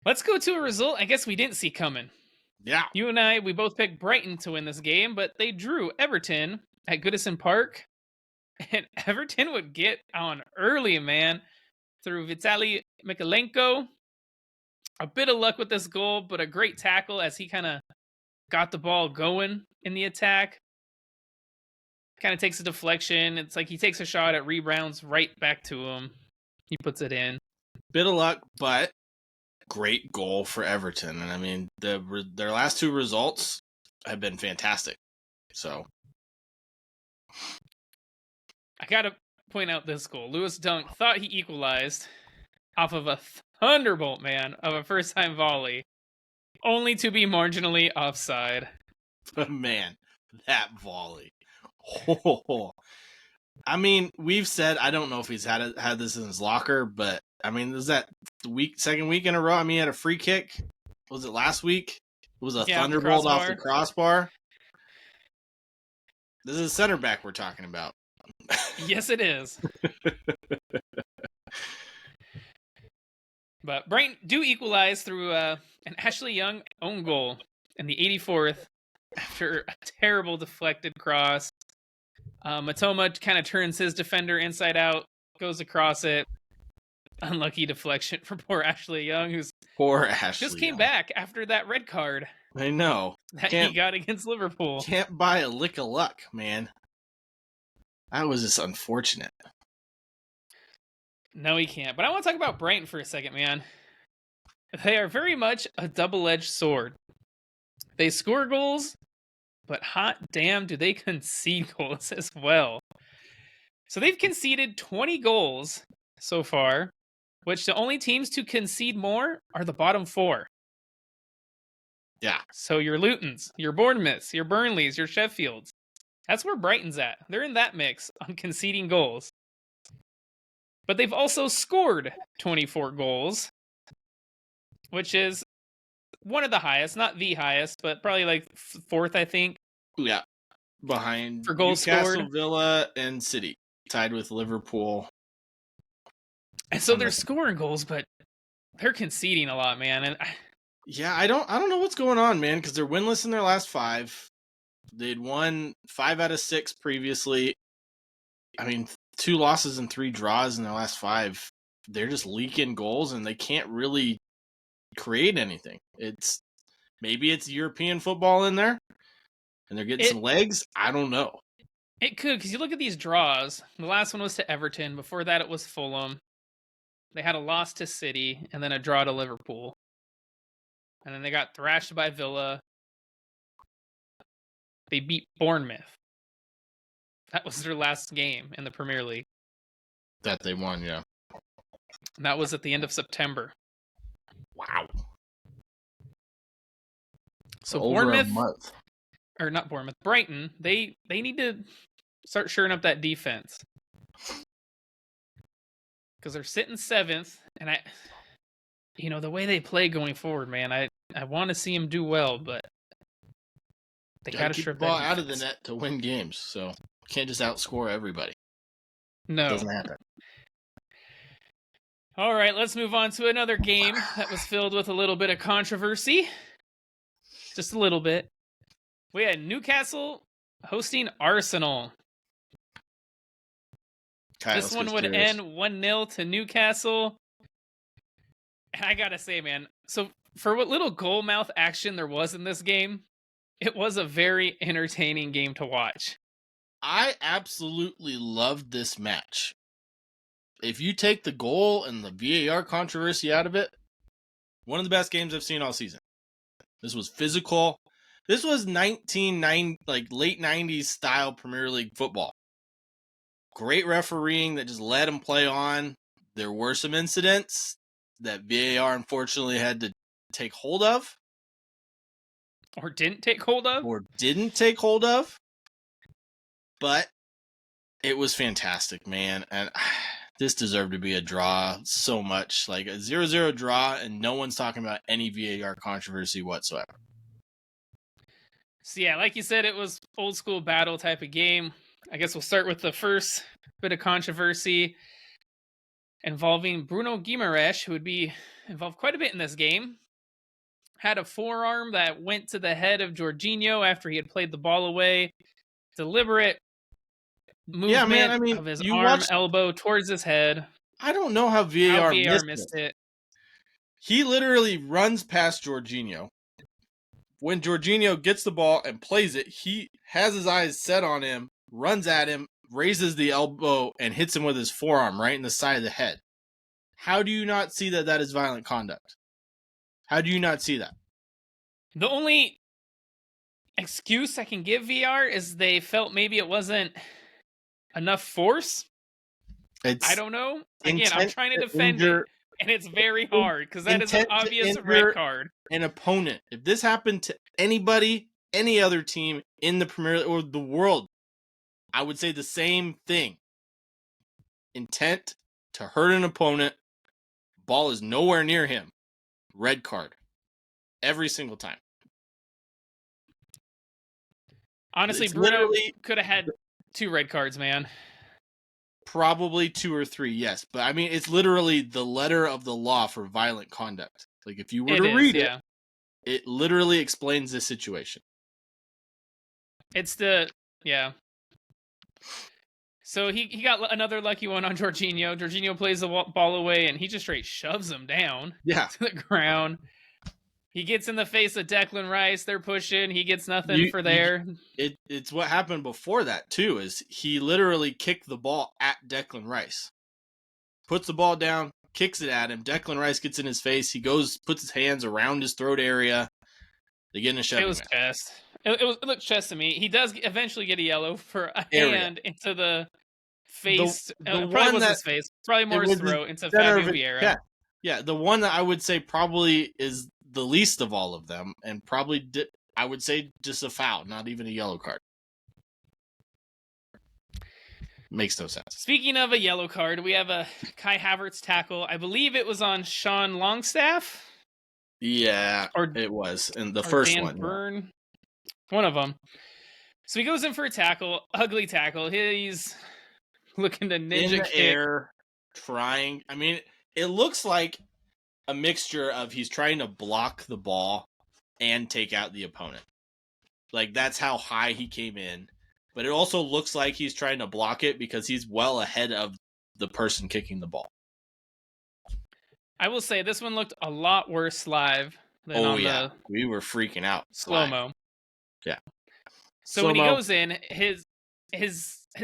[SPEAKER 2] Let's go to a result I guess we didn't see coming.
[SPEAKER 1] Yeah.
[SPEAKER 2] You and I, we both picked Brighton to win this game, but they drew Everton at Goodison Park. And Everton would get on early, man, through Vitaly Mikalenko. A bit of luck with this goal, but a great tackle as he kind of got the ball going in the attack. Kind of takes a deflection. It's like he takes a shot at rebounds right back to him. He puts it in.
[SPEAKER 1] Bit of luck, but great goal for Everton. And I mean, their last 2 results have been fantastic. So
[SPEAKER 2] I got to point out this goal. Lewis Dunk thought he equalized. off of a thunderbolt, man, of a first-time volley, only to be marginally offside.
[SPEAKER 1] But man, that volley. Oh. I mean, we've said, I don't know if he's had this in his locker, but I mean, is that second week in a row? I mean, he had a free kick. Was it last week? It was a thunderbolt off the crossbar. This is a center back we're talking about.
[SPEAKER 2] Yes, it is. But Brighton do equalize through an Ashley Young own goal in the 84th after a terrible deflected cross. Matoma kind of turns his defender inside out, goes across it. Unlucky deflection for poor Ashley Young, who's just came back after that red card.
[SPEAKER 1] I know.
[SPEAKER 2] That he got against Liverpool.
[SPEAKER 1] Can't buy a lick of luck, man. That was just unfortunate.
[SPEAKER 2] No, he can't. But I want to talk about Brighton for a second, man. They are very much a double-edged sword. They score goals, but hot damn, do they concede goals as well. So they've conceded 20 goals so far, which the only teams to concede more are the bottom four.
[SPEAKER 1] Yeah.
[SPEAKER 2] So your Lutons, your Bournemouths, your Burnleys, your Sheffields. That's where Brighton's at. They're in that mix on conceding goals. But they've also scored 24 goals, which is one of the highest, not the highest, but probably like fourth, I think.
[SPEAKER 1] Yeah. Behind
[SPEAKER 2] for goals
[SPEAKER 1] Newcastle,
[SPEAKER 2] scored.
[SPEAKER 1] Villa, and City. Tied with Liverpool.
[SPEAKER 2] And so they're scoring goals, but they're conceding a lot, man. And
[SPEAKER 1] yeah, I don't know what's going on, man, because they're winless in their last 5. They'd won 5 out of 6 previously. I mean, 2 losses and 3 draws in their last 5. They're just leaking goals, and they can't really create anything. Maybe it's European football in there, and they're getting some legs. I don't know.
[SPEAKER 2] It could, because you look at these draws. The last one was to Everton. Before that, it was Fulham. They had a loss to City, and then a draw to Liverpool. And then they got thrashed by Villa. They beat Bournemouth. That was their last game in the Premier League.
[SPEAKER 1] That they won, yeah.
[SPEAKER 2] And that was at the end of September.
[SPEAKER 1] Wow.
[SPEAKER 2] So
[SPEAKER 1] over
[SPEAKER 2] Bournemouth,
[SPEAKER 1] a month.
[SPEAKER 2] Or not Bournemouth, Brighton, they need to start shoring up that defense. Because they're sitting 7th, and the way they play going forward, man, I want to see them do well, but they got to strip
[SPEAKER 1] the ball out of the net to win games, so you can't just outscore everybody.
[SPEAKER 2] No.
[SPEAKER 1] It doesn't happen.
[SPEAKER 2] All right, let's move on to another game that was filled with a little bit of controversy. Just a little bit. We had Newcastle hosting Arsenal. This one would end 1-0 to Newcastle. And I gotta say, man, so for what little goal mouth action there was in this game, it was a very entertaining game to watch.
[SPEAKER 1] I absolutely loved this match. If you take the goal and the VAR controversy out of it, one of the best games I've seen all season. This was physical. This was late 90s style Premier League football. Great refereeing that just let them play on. There were some incidents that VAR unfortunately had to take hold of.
[SPEAKER 2] Or didn't take hold of.
[SPEAKER 1] But it was fantastic, man. And this deserved to be a draw so much. Like a 0-0 draw, and no one's talking about any VAR controversy whatsoever.
[SPEAKER 2] So yeah, like you said, it was old school battle type of game. I guess we'll start with the first bit of controversy involving Bruno Guimaraes, who would be involved quite a bit in this game. Had a forearm that went to the head of Jorginho after he had played the ball away. Deliberate movement of his arm, elbow towards his head.
[SPEAKER 1] I don't know how VAR missed it. He literally runs past Jorginho. When Jorginho gets the ball and plays it, he has his eyes set on him, runs at him, raises the elbow, and hits him with his forearm right in the side of the head. How do you not see that is violent conduct? How do you not see that?
[SPEAKER 2] The only excuse I can give VR is they felt maybe it wasn't enough force. I don't know. Again, I'm trying to defend it. And it's very hard because that is an
[SPEAKER 1] Intent to
[SPEAKER 2] obvious red
[SPEAKER 1] injure
[SPEAKER 2] card.
[SPEAKER 1] an opponent. If this happened to anybody, any other team in the Premier League or the world, I would say the same thing. Intent to hurt an opponent. Ball is nowhere near him. Red card. Every single time.
[SPEAKER 2] Honestly,
[SPEAKER 1] It's
[SPEAKER 2] Bruno
[SPEAKER 1] literally
[SPEAKER 2] could have had 2 red cards, man.
[SPEAKER 1] probably 2 or 3, yes. But I mean, it's literally the letter of the law for violent conduct. Like if you were to read it, it literally explains this situation.
[SPEAKER 2] It's the, yeah. So he got another lucky one on Jorginho. Jorginho plays the ball away, and he just straight shoves him down to the ground. He gets in the face of Declan Rice. They're pushing. He gets nothing for there.
[SPEAKER 1] It's what happened before that, too, is he literally kicked the ball at Declan Rice. Puts the ball down, kicks it at him. Declan Rice gets in his face. He goes, puts his hands around his throat area. They get in a shoving
[SPEAKER 2] It was
[SPEAKER 1] match.
[SPEAKER 2] chest. It looked chest to me. He does eventually get a yellow for a hand into the face. It probably wasn't his face. Probably more his throat into Fabio Vieira.
[SPEAKER 1] Yeah, the one that I would say probably is the least of all of them, and probably I would say just a foul, not even a yellow card. Makes no sense.
[SPEAKER 2] Speaking of a yellow card, we have a Kai Havertz tackle. I believe it was on Sean Longstaff.
[SPEAKER 1] Yeah, it was in the first
[SPEAKER 2] Dan
[SPEAKER 1] one.
[SPEAKER 2] Burn, one of them. So he goes in for a tackle, ugly tackle. He's looking to ninja
[SPEAKER 1] in the
[SPEAKER 2] kick.
[SPEAKER 1] Air, trying. I mean, it looks like a mixture of he's trying to block the ball and take out the opponent. Like that's how high he came in. But it also looks like he's trying to block it because he's well ahead of the person kicking the ball.
[SPEAKER 2] I will say this one looked a lot worse live than on the
[SPEAKER 1] we were freaking out.
[SPEAKER 2] Slow-mo.
[SPEAKER 1] Yeah.
[SPEAKER 2] So when he goes in, his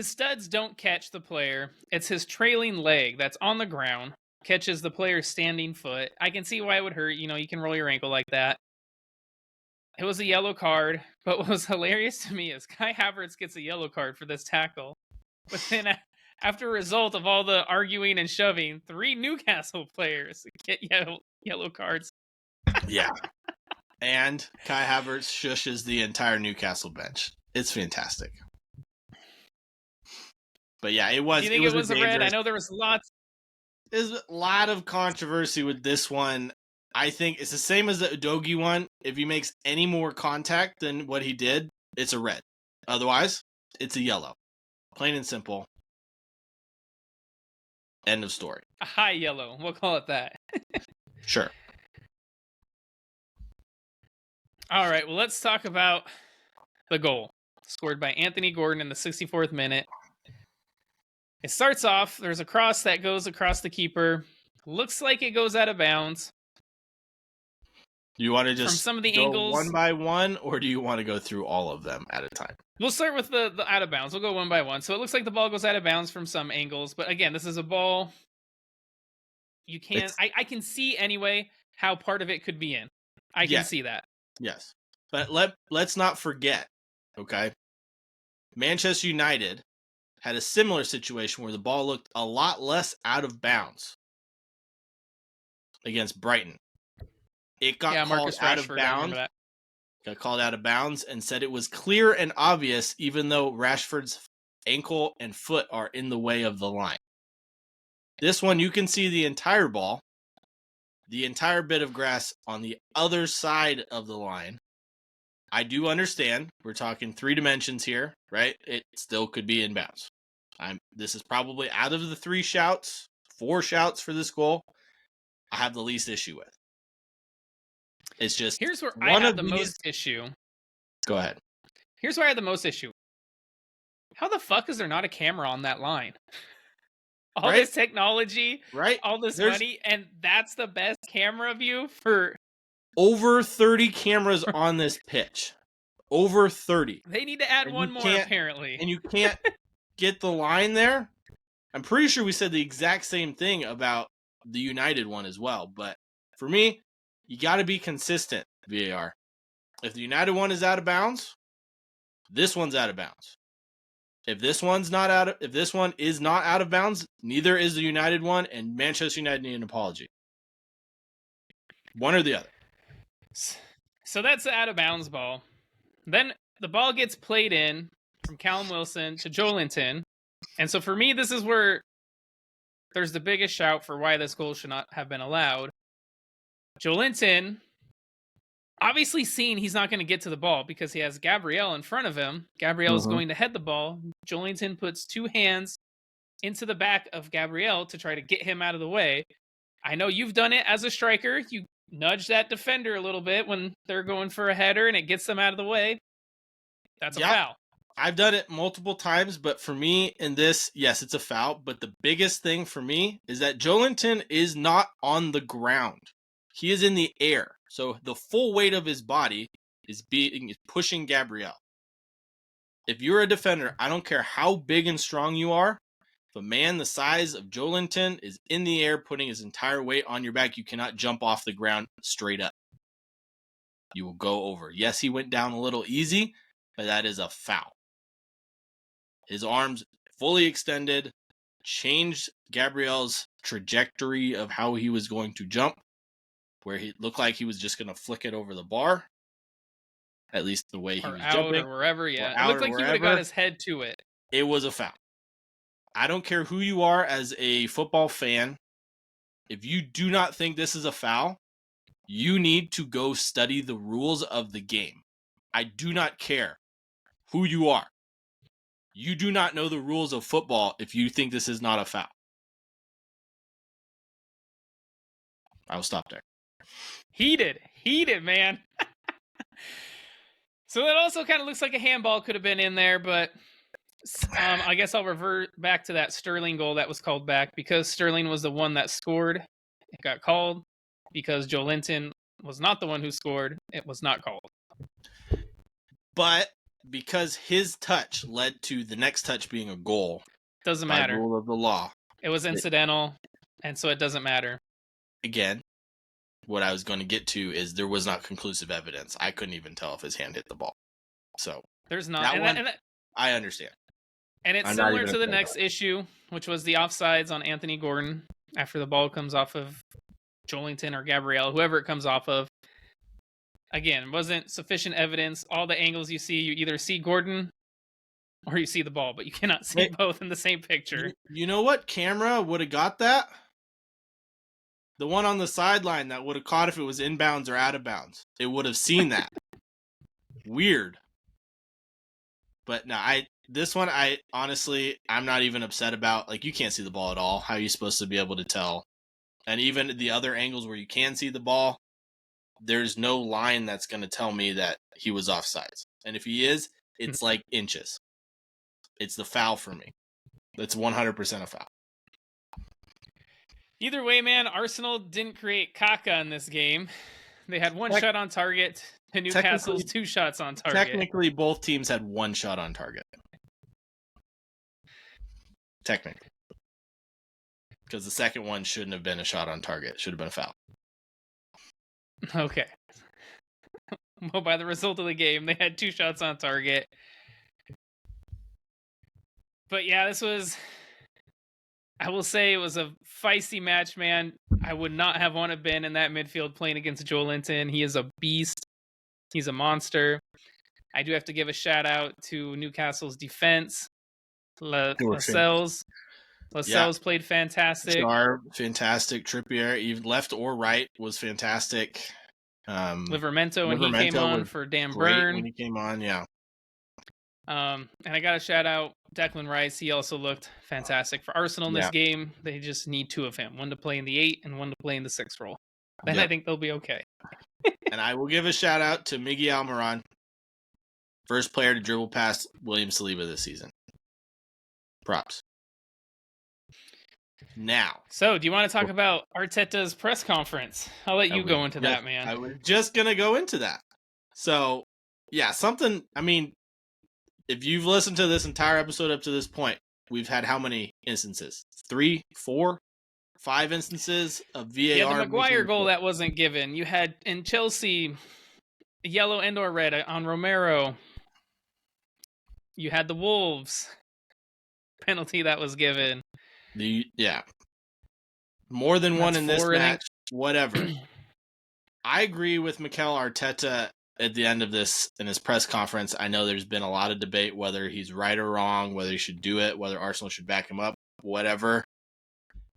[SPEAKER 2] studs don't catch the player. It's his trailing leg that's on the ground catches the player's standing foot. I can see why it would hurt. You know, you can roll your ankle like that. It was a yellow card, but what was hilarious to me is Kai Havertz gets a yellow card for this tackle. But then after a result of all the arguing and shoving, 3 Newcastle players get yellow cards.
[SPEAKER 1] Yeah. And Kai Havertz shushes the entire Newcastle bench. It's fantastic. But yeah, it was.
[SPEAKER 2] Do you think it was a red? I know there was
[SPEAKER 1] There's a lot of controversy with this one. I think it's the same as the Udogie one. If he makes any more contact than what he did, it's a red. Otherwise, it's a yellow. Plain and simple. End of story.
[SPEAKER 2] A high yellow. We'll call it that.
[SPEAKER 1] Sure.
[SPEAKER 2] All right, well, let's talk about the goal. Scored by Anthony Gordon in the 64th minute. It starts off, there's a cross that goes across the keeper. Looks like it goes out of bounds.
[SPEAKER 1] Do you want to just
[SPEAKER 2] from some of the
[SPEAKER 1] go
[SPEAKER 2] angles,
[SPEAKER 1] one by one, or do you want to go through all of them at a time?
[SPEAKER 2] We'll start with the out of bounds. We'll go one by one. So it looks like the ball goes out of bounds from some angles. But again, this is a ball. You can't... I can see anyway how part of it could be in. I can see that.
[SPEAKER 1] Yes. But let's not forget, okay? Manchester United had a similar situation where the ball looked a lot less out of bounds against Brighton. It got called out of bounds. Got called out of bounds and said it was clear and obvious, even though Rashford's ankle and foot are in the way of the line. This one, you can see the entire ball, the entire bit of grass on the other side of the line. I do understand we're talking 3 dimensions here, right? It still could be in bounds. This is probably out of the 4 shouts for this goal, I have the least issue with. It's just
[SPEAKER 2] here's where I had the most issue.
[SPEAKER 1] Go ahead.
[SPEAKER 2] Here's where I had the most issue. How the fuck is there not a camera on that line? All this technology, all this money, and that's the best camera view for...
[SPEAKER 1] Over 30 cameras on this pitch. Over 30.
[SPEAKER 2] They need to add one more, apparently.
[SPEAKER 1] And you can't get the line there? I'm pretty sure we said the exact same thing about the United one as well. But for me, you got to be consistent, VAR. If the United one is out of bounds, this one's out of bounds. If this one is not out of bounds, neither is the United one, and Manchester United need an apology. One or the other.
[SPEAKER 2] So that's the out of bounds ball. Then the ball gets played in from Callum Wilson to Joelinton. And so for me, this is where there's the biggest shout for why this goal should not have been allowed. Joelinton, obviously seeing he's not going to get to the ball because he has Gabriel in front of him. Gabriel is going to head the ball. Joelinton puts two hands into the back of Gabriel to try to get him out of the way. I know you've done it as a striker. You nudge that defender a little bit when they're going for a header and it gets them out of the way. That's a foul.
[SPEAKER 1] I've done it multiple times, but for me in this, yes, it's a foul. But the biggest thing for me is that Joelinton is not on the ground. He is in the air. So the full weight of his body is pushing Gabriel. If you're a defender, I don't care how big and strong you are. If a man the size of Joelinton is in the air putting his entire weight on your back, you cannot jump off the ground straight up. You will go over. Yes, he went down a little easy, but that is a foul. His arms fully extended, changed Gabriel's trajectory of how he was going to jump, where he looked like he was just going to flick it over the bar. At least the way he was jumping.
[SPEAKER 2] Or wherever, yeah. It looked like he would have got his head to it.
[SPEAKER 1] It was a foul. I don't care who you are as a football fan. If you do not think this is a foul, you need to go study the rules of the game. I do not care who you are. You do not know the rules of football if you think this is not a foul. I will stop there.
[SPEAKER 2] Heated, man. So it also kind of looks like a handball could have been in there, but I guess I'll revert back to that Sterling goal that was called back because Sterling was the one that scored. It got called. Because Joelinton was not the one who scored, it was not called.
[SPEAKER 1] But because his touch led to the next touch being a goal,
[SPEAKER 2] doesn't matter.
[SPEAKER 1] By rule of the law,
[SPEAKER 2] it was incidental, and so it doesn't matter.
[SPEAKER 1] Again, what I was going to get to is there was not conclusive evidence. I couldn't even tell if his hand hit the ball. So
[SPEAKER 2] there's not.
[SPEAKER 1] I understand.
[SPEAKER 2] And it's similar to the next issue, which was the offsides on Anthony Gordon after the ball comes off of Joelinton or Gabriel, whoever it comes off of. Again, wasn't sufficient evidence. All the angles you see, you either see Gordon or you see the ball, but you cannot see both in the same picture.
[SPEAKER 1] You know what camera would have got that? The one on the sideline that would have caught if it was inbounds or out of bounds. It would have seen that. Weird. But no, this one, I'm not even upset about. Like, you can't see the ball at all. How are you supposed to be able to tell? And even the other angles where you can see the ball, there's no line that's going to tell me that he was offsides. And if he is, it's like inches. It's the foul for me. It's 100% a foul.
[SPEAKER 2] Either way, man, Arsenal didn't create caca in this game. They had one shot on target, and Newcastle's 2 shots on target.
[SPEAKER 1] Technically, both teams had 1 shot on target. Technically. Because the second one shouldn't have been a shot on target. It should have been a foul.
[SPEAKER 2] Okay. Well, by the result of the game, they had 2 shots on target. But yeah, this was... I will say it was a feisty match, man. I would not have wanted to been in that midfield playing against Joelinton. He is a beast. He's a monster. I do have to give a shout out to Newcastle's defense. Lascelles played fantastic.
[SPEAKER 1] Fantastic. Trippier, even left or right, was fantastic.
[SPEAKER 2] Livramento when he came on for Dan Burn.
[SPEAKER 1] When he came on, yeah.
[SPEAKER 2] And I got to shout out Declan Rice. He also looked fantastic for Arsenal in this game. They just need 2 of him, one to play in the 8 and one to play in the 6 role. Then I think they'll be okay.
[SPEAKER 1] And I will give a shout out to Miguel Almiron, first player to dribble past William Saliba this season. Props. Now.
[SPEAKER 2] So, do you want to talk about Arteta's press conference? I'll let you go into that, man.
[SPEAKER 1] I was just going to go into that. So, yeah, if you've listened to this entire episode up to this point, we've had how many instances? 3, 4, 5 instances of VAR.
[SPEAKER 2] Yeah, the Maguire goal that wasn't given. You had in Chelsea, yellow and or red on Romero. You had the Wolves penalty that was given.
[SPEAKER 1] More than one in this match. Whatever. I agree with Mikel Arteta at the end of this in his press conference. I know there's been a lot of debate whether he's right or wrong, whether he should do it, whether Arsenal should back him up, whatever.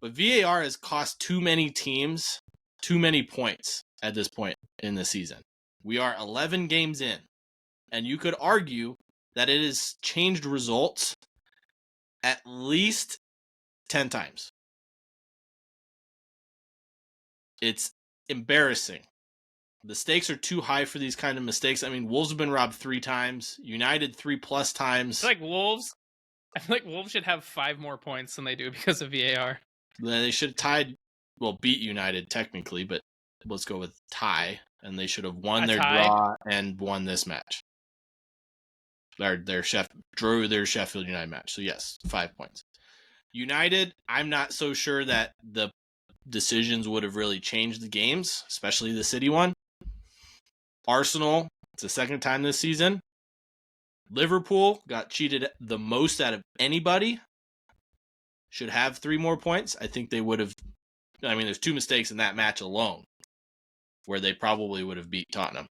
[SPEAKER 1] But VAR has cost too many teams too many points at this point in the season. We are 11 games in, and you could argue that it has changed results at least 10 times. It's embarrassing. The stakes are too high for these kind of mistakes. I mean, Wolves have been robbed 3 times, United 3+ times.
[SPEAKER 2] I feel like Wolves should have 5 more points than they do because of VAR.
[SPEAKER 1] They should have tied, beat United technically, but let's go with tie. And they should have won their draw and won this match. Their Sheffield United match. So yes, 5 points. United, I'm not so sure that the decisions would have really changed the games, especially the City one. Arsenal, it's the second time this season. Liverpool got cheated the most out of anybody. Should have 3 more points. I think they would have. I mean, there's 2 mistakes in that match alone where they probably would have beat Tottenham.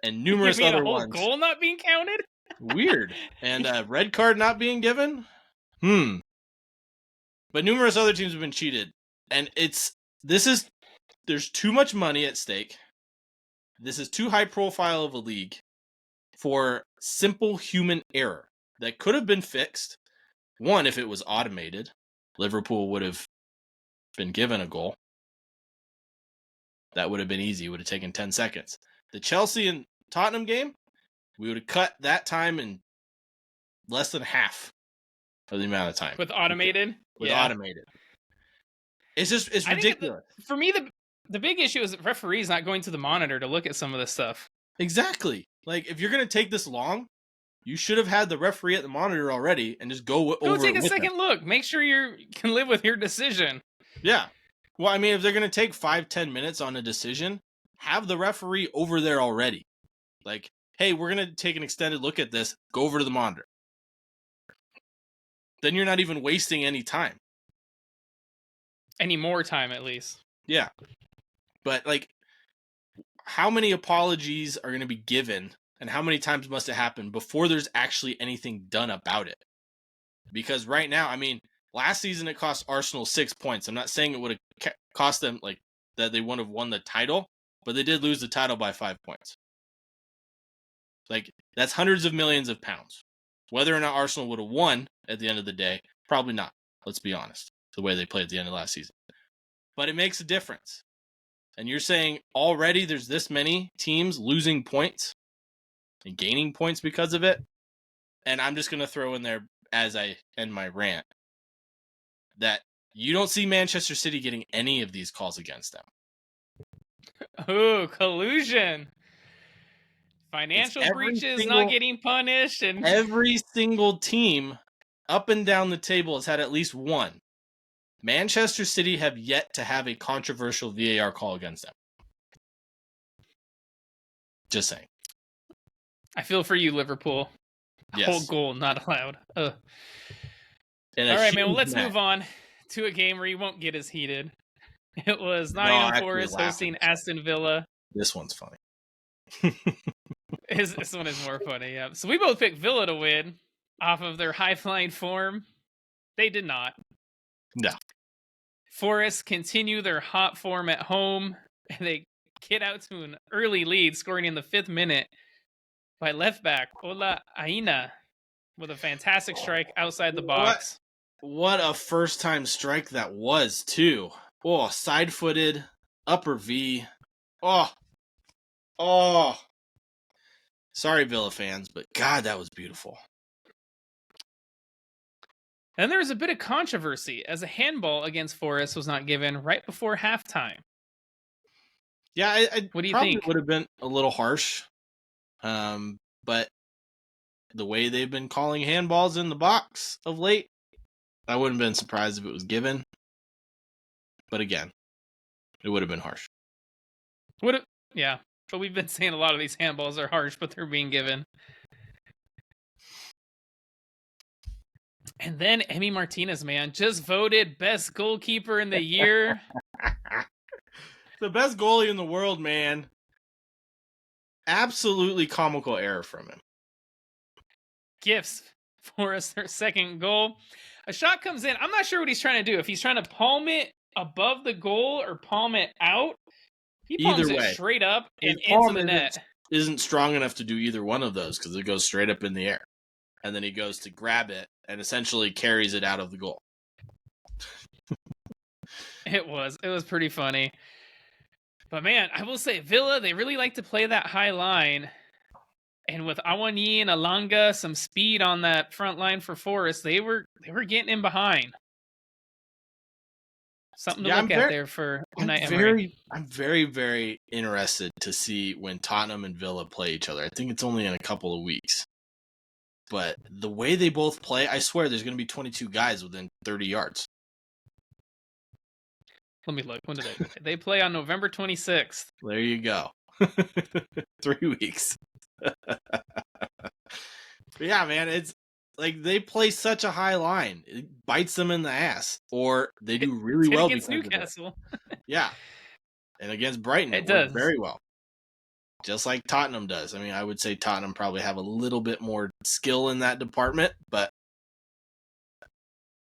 [SPEAKER 1] And numerous other ones.
[SPEAKER 2] Goal not being counted?
[SPEAKER 1] Weird. And a red card not being given? But numerous other teams have been cheated. And there's too much money at stake. This is too high profile of a league for simple human error that could have been fixed. One, if it was automated, Liverpool would have been given a goal. That would have been easy. It would have taken 10 seconds. The Chelsea and Tottenham game, we would have cut that time in less than half of the amount of time.
[SPEAKER 2] With automated?
[SPEAKER 1] Automated. It's ridiculous.
[SPEAKER 2] For me, the big issue is that referees not going to the monitor to look at some of this stuff.
[SPEAKER 1] Exactly. Like, if you're going to take this long, you should have had the referee at the monitor already and just go over it.
[SPEAKER 2] Go take a second look. Make sure you can live with your decision.
[SPEAKER 1] Yeah. Well, I mean, if they're going to take 5-10 minutes on a decision, have the referee over there already. Like, hey, we're going to take an extended look at this. Go over to the monitor. Then you're not even wasting any time.
[SPEAKER 2] Any more time, at least.
[SPEAKER 1] Yeah. But, like, how many apologies are going to be given and how many times must it happen before there's actually anything done about it? Because right now, I mean, last season it cost Arsenal 6 points. I'm not saying it would have cost them, like, that they wouldn't have won the title, but they did lose the title by 5 points. Like, that's hundreds of millions of pounds. Whether or not Arsenal would have won at the end of the day, probably not. Let's be honest. The way they played at the end of last season. But it makes a difference. And you're saying already there's this many teams losing points and gaining points because of it. And I'm just going to throw in there, as I end my rant, that you don't see Manchester City getting any of these calls against them.
[SPEAKER 2] Oh, collusion. Financial breaches not getting punished. And
[SPEAKER 1] every single team up and down the table has had at least one. Manchester City have yet to have a controversial VAR call against them. Just saying.
[SPEAKER 2] I feel for you, Liverpool.
[SPEAKER 1] Yes.
[SPEAKER 2] Whole goal not allowed. All right, man. Well, let's move on to a game where you won't get as heated. It was Nottingham Forest hosting Aston Villa.
[SPEAKER 1] This one's funny.
[SPEAKER 2] This one is more funny, yeah. So we both picked Villa to win off of their high-flying form. They did not.
[SPEAKER 1] No.
[SPEAKER 2] Forest continue their hot form at home, and they get out to an early lead, scoring in the 5th minute by left back Ola Aina with a fantastic strike outside the box.
[SPEAKER 1] What a first-time strike that was, too. Oh, side-footed, upper V. Oh. Sorry, Villa fans, but God, that was beautiful.
[SPEAKER 2] And there was a bit of controversy as a handball against Forest was not given right before halftime.
[SPEAKER 1] Yeah,
[SPEAKER 2] what do you
[SPEAKER 1] probably
[SPEAKER 2] think?
[SPEAKER 1] Would have been a little harsh, but the way they've been calling handballs in the box of late, I wouldn't have been surprised if it was given. But again, it would have been harsh.
[SPEAKER 2] Yeah, but we've been saying a lot of these handballs are harsh, but they're being given. And then Emi Martinez, man, just voted best goalkeeper in the year.
[SPEAKER 1] The best goalie in the world, man. Absolutely comical error from him.
[SPEAKER 2] Gifts for us, their second goal. A shot comes in. I'm not sure what he's trying to do. If he's trying to palm it above the goal or palm it out. He palms
[SPEAKER 1] Either
[SPEAKER 2] it
[SPEAKER 1] way,
[SPEAKER 2] straight up and
[SPEAKER 1] his
[SPEAKER 2] into
[SPEAKER 1] palm
[SPEAKER 2] the net.
[SPEAKER 1] isn't strong enough to do either one of those because it goes straight up in the air. And then he goes to grab it and essentially carries it out of the goal.
[SPEAKER 2] It was pretty funny. But man, I will say Villa, they really like to play that high line. And with Awani and Alanga, some speed on that front line for Forest, they were getting in behind. Something to look at there for Unai Emery.
[SPEAKER 1] I'm very, very interested to see when Tottenham and Villa play each other. I think it's only in a couple of weeks. But the way they both play, I swear there's going to be 22 guys within 30 yards.
[SPEAKER 2] Let me look. When did they play? They play on November 26th.
[SPEAKER 1] There you go. 3 weeks. But yeah, man, it's like they play such a high line. It bites them in the ass. Or they do really well
[SPEAKER 2] against Newcastle.
[SPEAKER 1] Yeah. And against Brighton, it does very well. Just like Tottenham does. I mean, I would say Tottenham probably have a little bit more skill in that department, but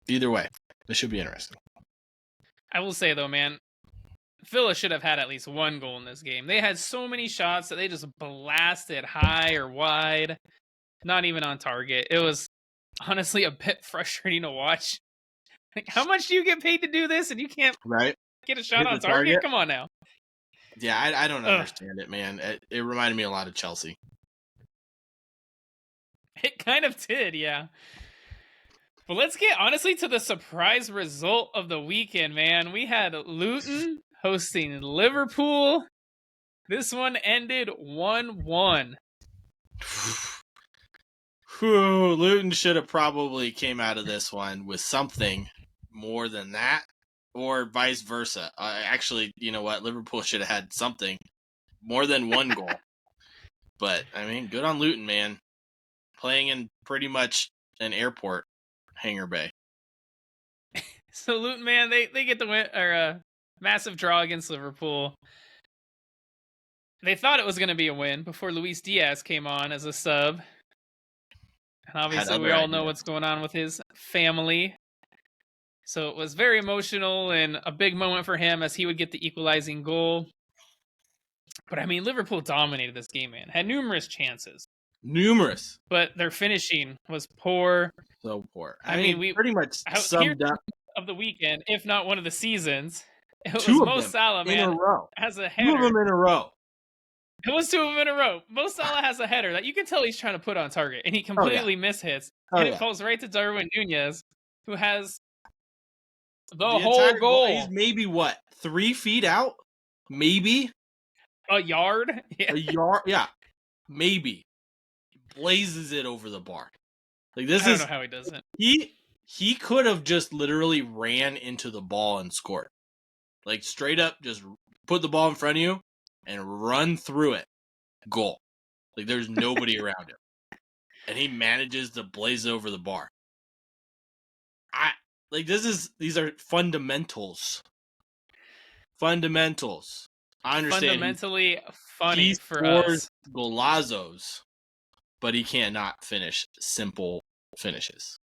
[SPEAKER 1] either way, this should be interesting.
[SPEAKER 2] I will say, though, man, Villa should have had at least one goal in this game. They had so many shots that they just blasted high or wide, not even on target. It was honestly a bit frustrating to watch. Like, how much do you get paid to do this and you can't get a shot on target? Come on now.
[SPEAKER 1] Yeah, I don't understand it, man. It reminded me a lot of Chelsea.
[SPEAKER 2] It kind of did, yeah. But let's get, honestly, to the surprise result of the weekend, man. We had Luton hosting Liverpool. This one ended 1-1.
[SPEAKER 1] Luton should have probably came out of this one with something more than that, or vice versa. Actually, you know what? Liverpool should have had something more than one goal. But, I mean, good on Luton, man. Playing in pretty much an airport hangar bay.
[SPEAKER 2] So Luton, man, they get the win, or a massive draw against Liverpool. They thought it was going to be a win before Luis Diaz came on as a sub. And obviously we all know what's going on with his family. So it was very emotional and a big moment for him as he would get the equalizing goal. But I mean, Liverpool dominated this game, man. Had numerous chances.
[SPEAKER 1] But
[SPEAKER 2] their finishing was poor.
[SPEAKER 1] So poor.
[SPEAKER 2] I mean, we
[SPEAKER 1] pretty much summed up
[SPEAKER 2] of the weekend, if not one of the seasons. It was
[SPEAKER 1] Mo
[SPEAKER 2] Salah, man,
[SPEAKER 1] in a row.
[SPEAKER 2] Has a header.
[SPEAKER 1] 2 of them in a row.
[SPEAKER 2] It was 2 of them in a row. Mo Salah has a header that you can tell he's trying to put on target, and he completely mishits. And it falls right to Darwin Nunez, who has the whole goal.
[SPEAKER 1] He's maybe 3 feet out? Maybe
[SPEAKER 2] a yard.
[SPEAKER 1] Yeah. A yard, yeah, maybe. Blazes it over the bar. Like this
[SPEAKER 2] I don't know how he does it.
[SPEAKER 1] He could have just literally ran into the ball and scored. Like straight up, just put the ball in front of you and run through it. Goal. Like there's nobody around him, and he manages to blaze over the bar. These are fundamentals. Fundamentals. I understand.
[SPEAKER 2] Fundamentally funny for us.
[SPEAKER 1] Golazos, but he cannot finish simple finishes.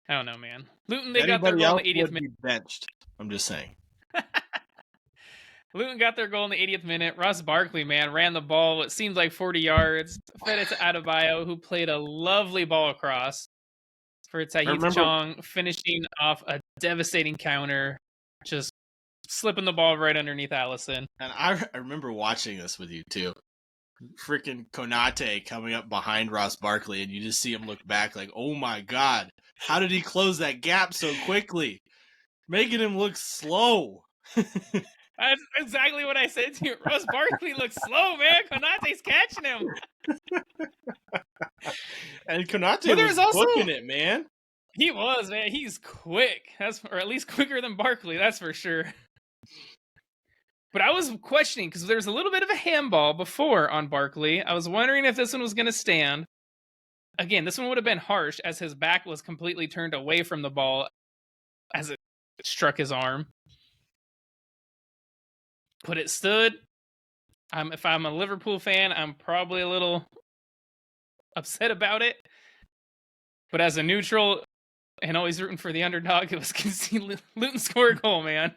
[SPEAKER 2] I don't know, man. Luton, they got their goal in the 80th minute.
[SPEAKER 1] Benched. I'm just saying.
[SPEAKER 2] Luton got their goal in the 80th minute. Ross Barkley, man, ran the ball. It seemed like 40 yards. Fed it to Adebayo, who played a lovely ball across for Tahith Chong, finishing off a devastating counter, just slipping the ball right underneath Allison.
[SPEAKER 1] And I remember watching this with you, too. Freaking Konate coming up behind Ross Barkley, and you just see him look back like, oh my God, how did he close that gap so quickly? Making him look slow.
[SPEAKER 2] That's exactly what I said to you. Ross Barkley looks slow, man. Konate's catching him.
[SPEAKER 1] And Konate was booking it, man.
[SPEAKER 2] He was, man. He's quick. Or at least quicker than Barkley, that's for sure. But I was questioning, because there was a little bit of a handball before on Barkley. I was wondering if this one was going to stand. Again, this one would have been harsh, as his back was completely turned away from the ball as it struck his arm. but it stood. If I'm a Liverpool fan, I'm probably a little upset about it. But as a neutral and always rooting for the underdog, it was good to see Luton score a goal, man.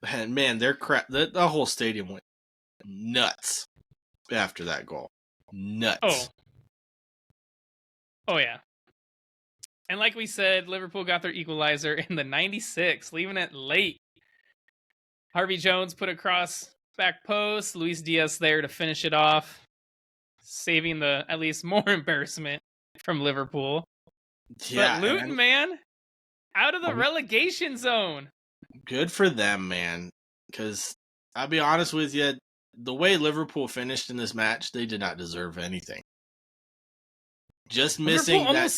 [SPEAKER 1] And man, their crap. The whole stadium went nuts after that goal. Nuts.
[SPEAKER 2] Oh yeah. And like we said, Liverpool got their equalizer in the 96th, leaving it late. Harvey Jones put across back post. Luis Diaz there to finish it off, saving the at least more embarrassment from Liverpool.
[SPEAKER 1] Yeah,
[SPEAKER 2] but Luton, man, out of the relegation zone.
[SPEAKER 1] Good for them, man. Because I'll be honest with you, the way Liverpool finished in this match, they did not deserve anything. Just missing that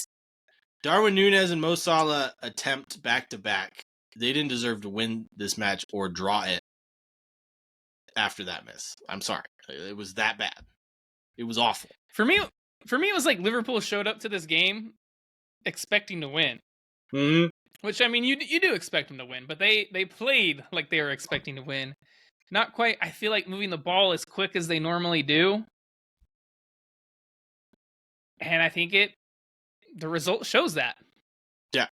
[SPEAKER 1] Darwin Núñez and Mo Salah attempt back-to-back. They didn't deserve to win this match or draw it after that miss. I'm sorry. It was that bad. It was awful.
[SPEAKER 2] For me, it was like Liverpool showed up to this game expecting to win.
[SPEAKER 1] Mm-hmm.
[SPEAKER 2] Which, I mean, you do expect them to win, but they played like they were expecting to win. Not quite, I feel like, moving the ball as quick as they normally do. And I think the result shows that.
[SPEAKER 1] Yeah.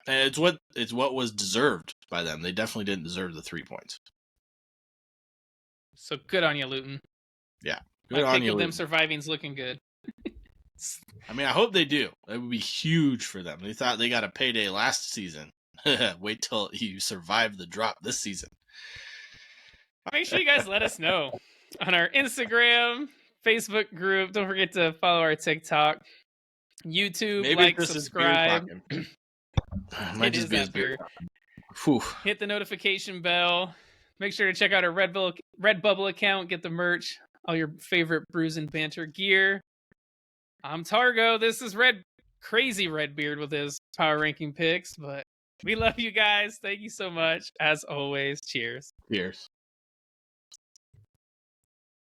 [SPEAKER 1] And it's what was deserved by them. They definitely didn't deserve the 3 points.
[SPEAKER 2] So good on you, Luton.
[SPEAKER 1] Yeah.
[SPEAKER 2] Good on you, Luton. Them surviving's looking good.
[SPEAKER 1] I mean, I hope they do. It would be huge for them. They thought they got a payday last season. Wait till you survive the drop this season.
[SPEAKER 2] Make sure you guys let us know on our Instagram, Facebook group. Don't forget to follow our TikTok, YouTube,
[SPEAKER 1] Maybe
[SPEAKER 2] subscribe.
[SPEAKER 1] Might just be his beer.
[SPEAKER 2] Hit the notification bell. Make sure to check out our Redbubble account. Get the merch, all your favorite Brews and Banter gear. I'm Targo. This is Crazy Redbeard with his power ranking picks. But we love you guys. Thank you so much. As always, cheers.
[SPEAKER 1] Cheers.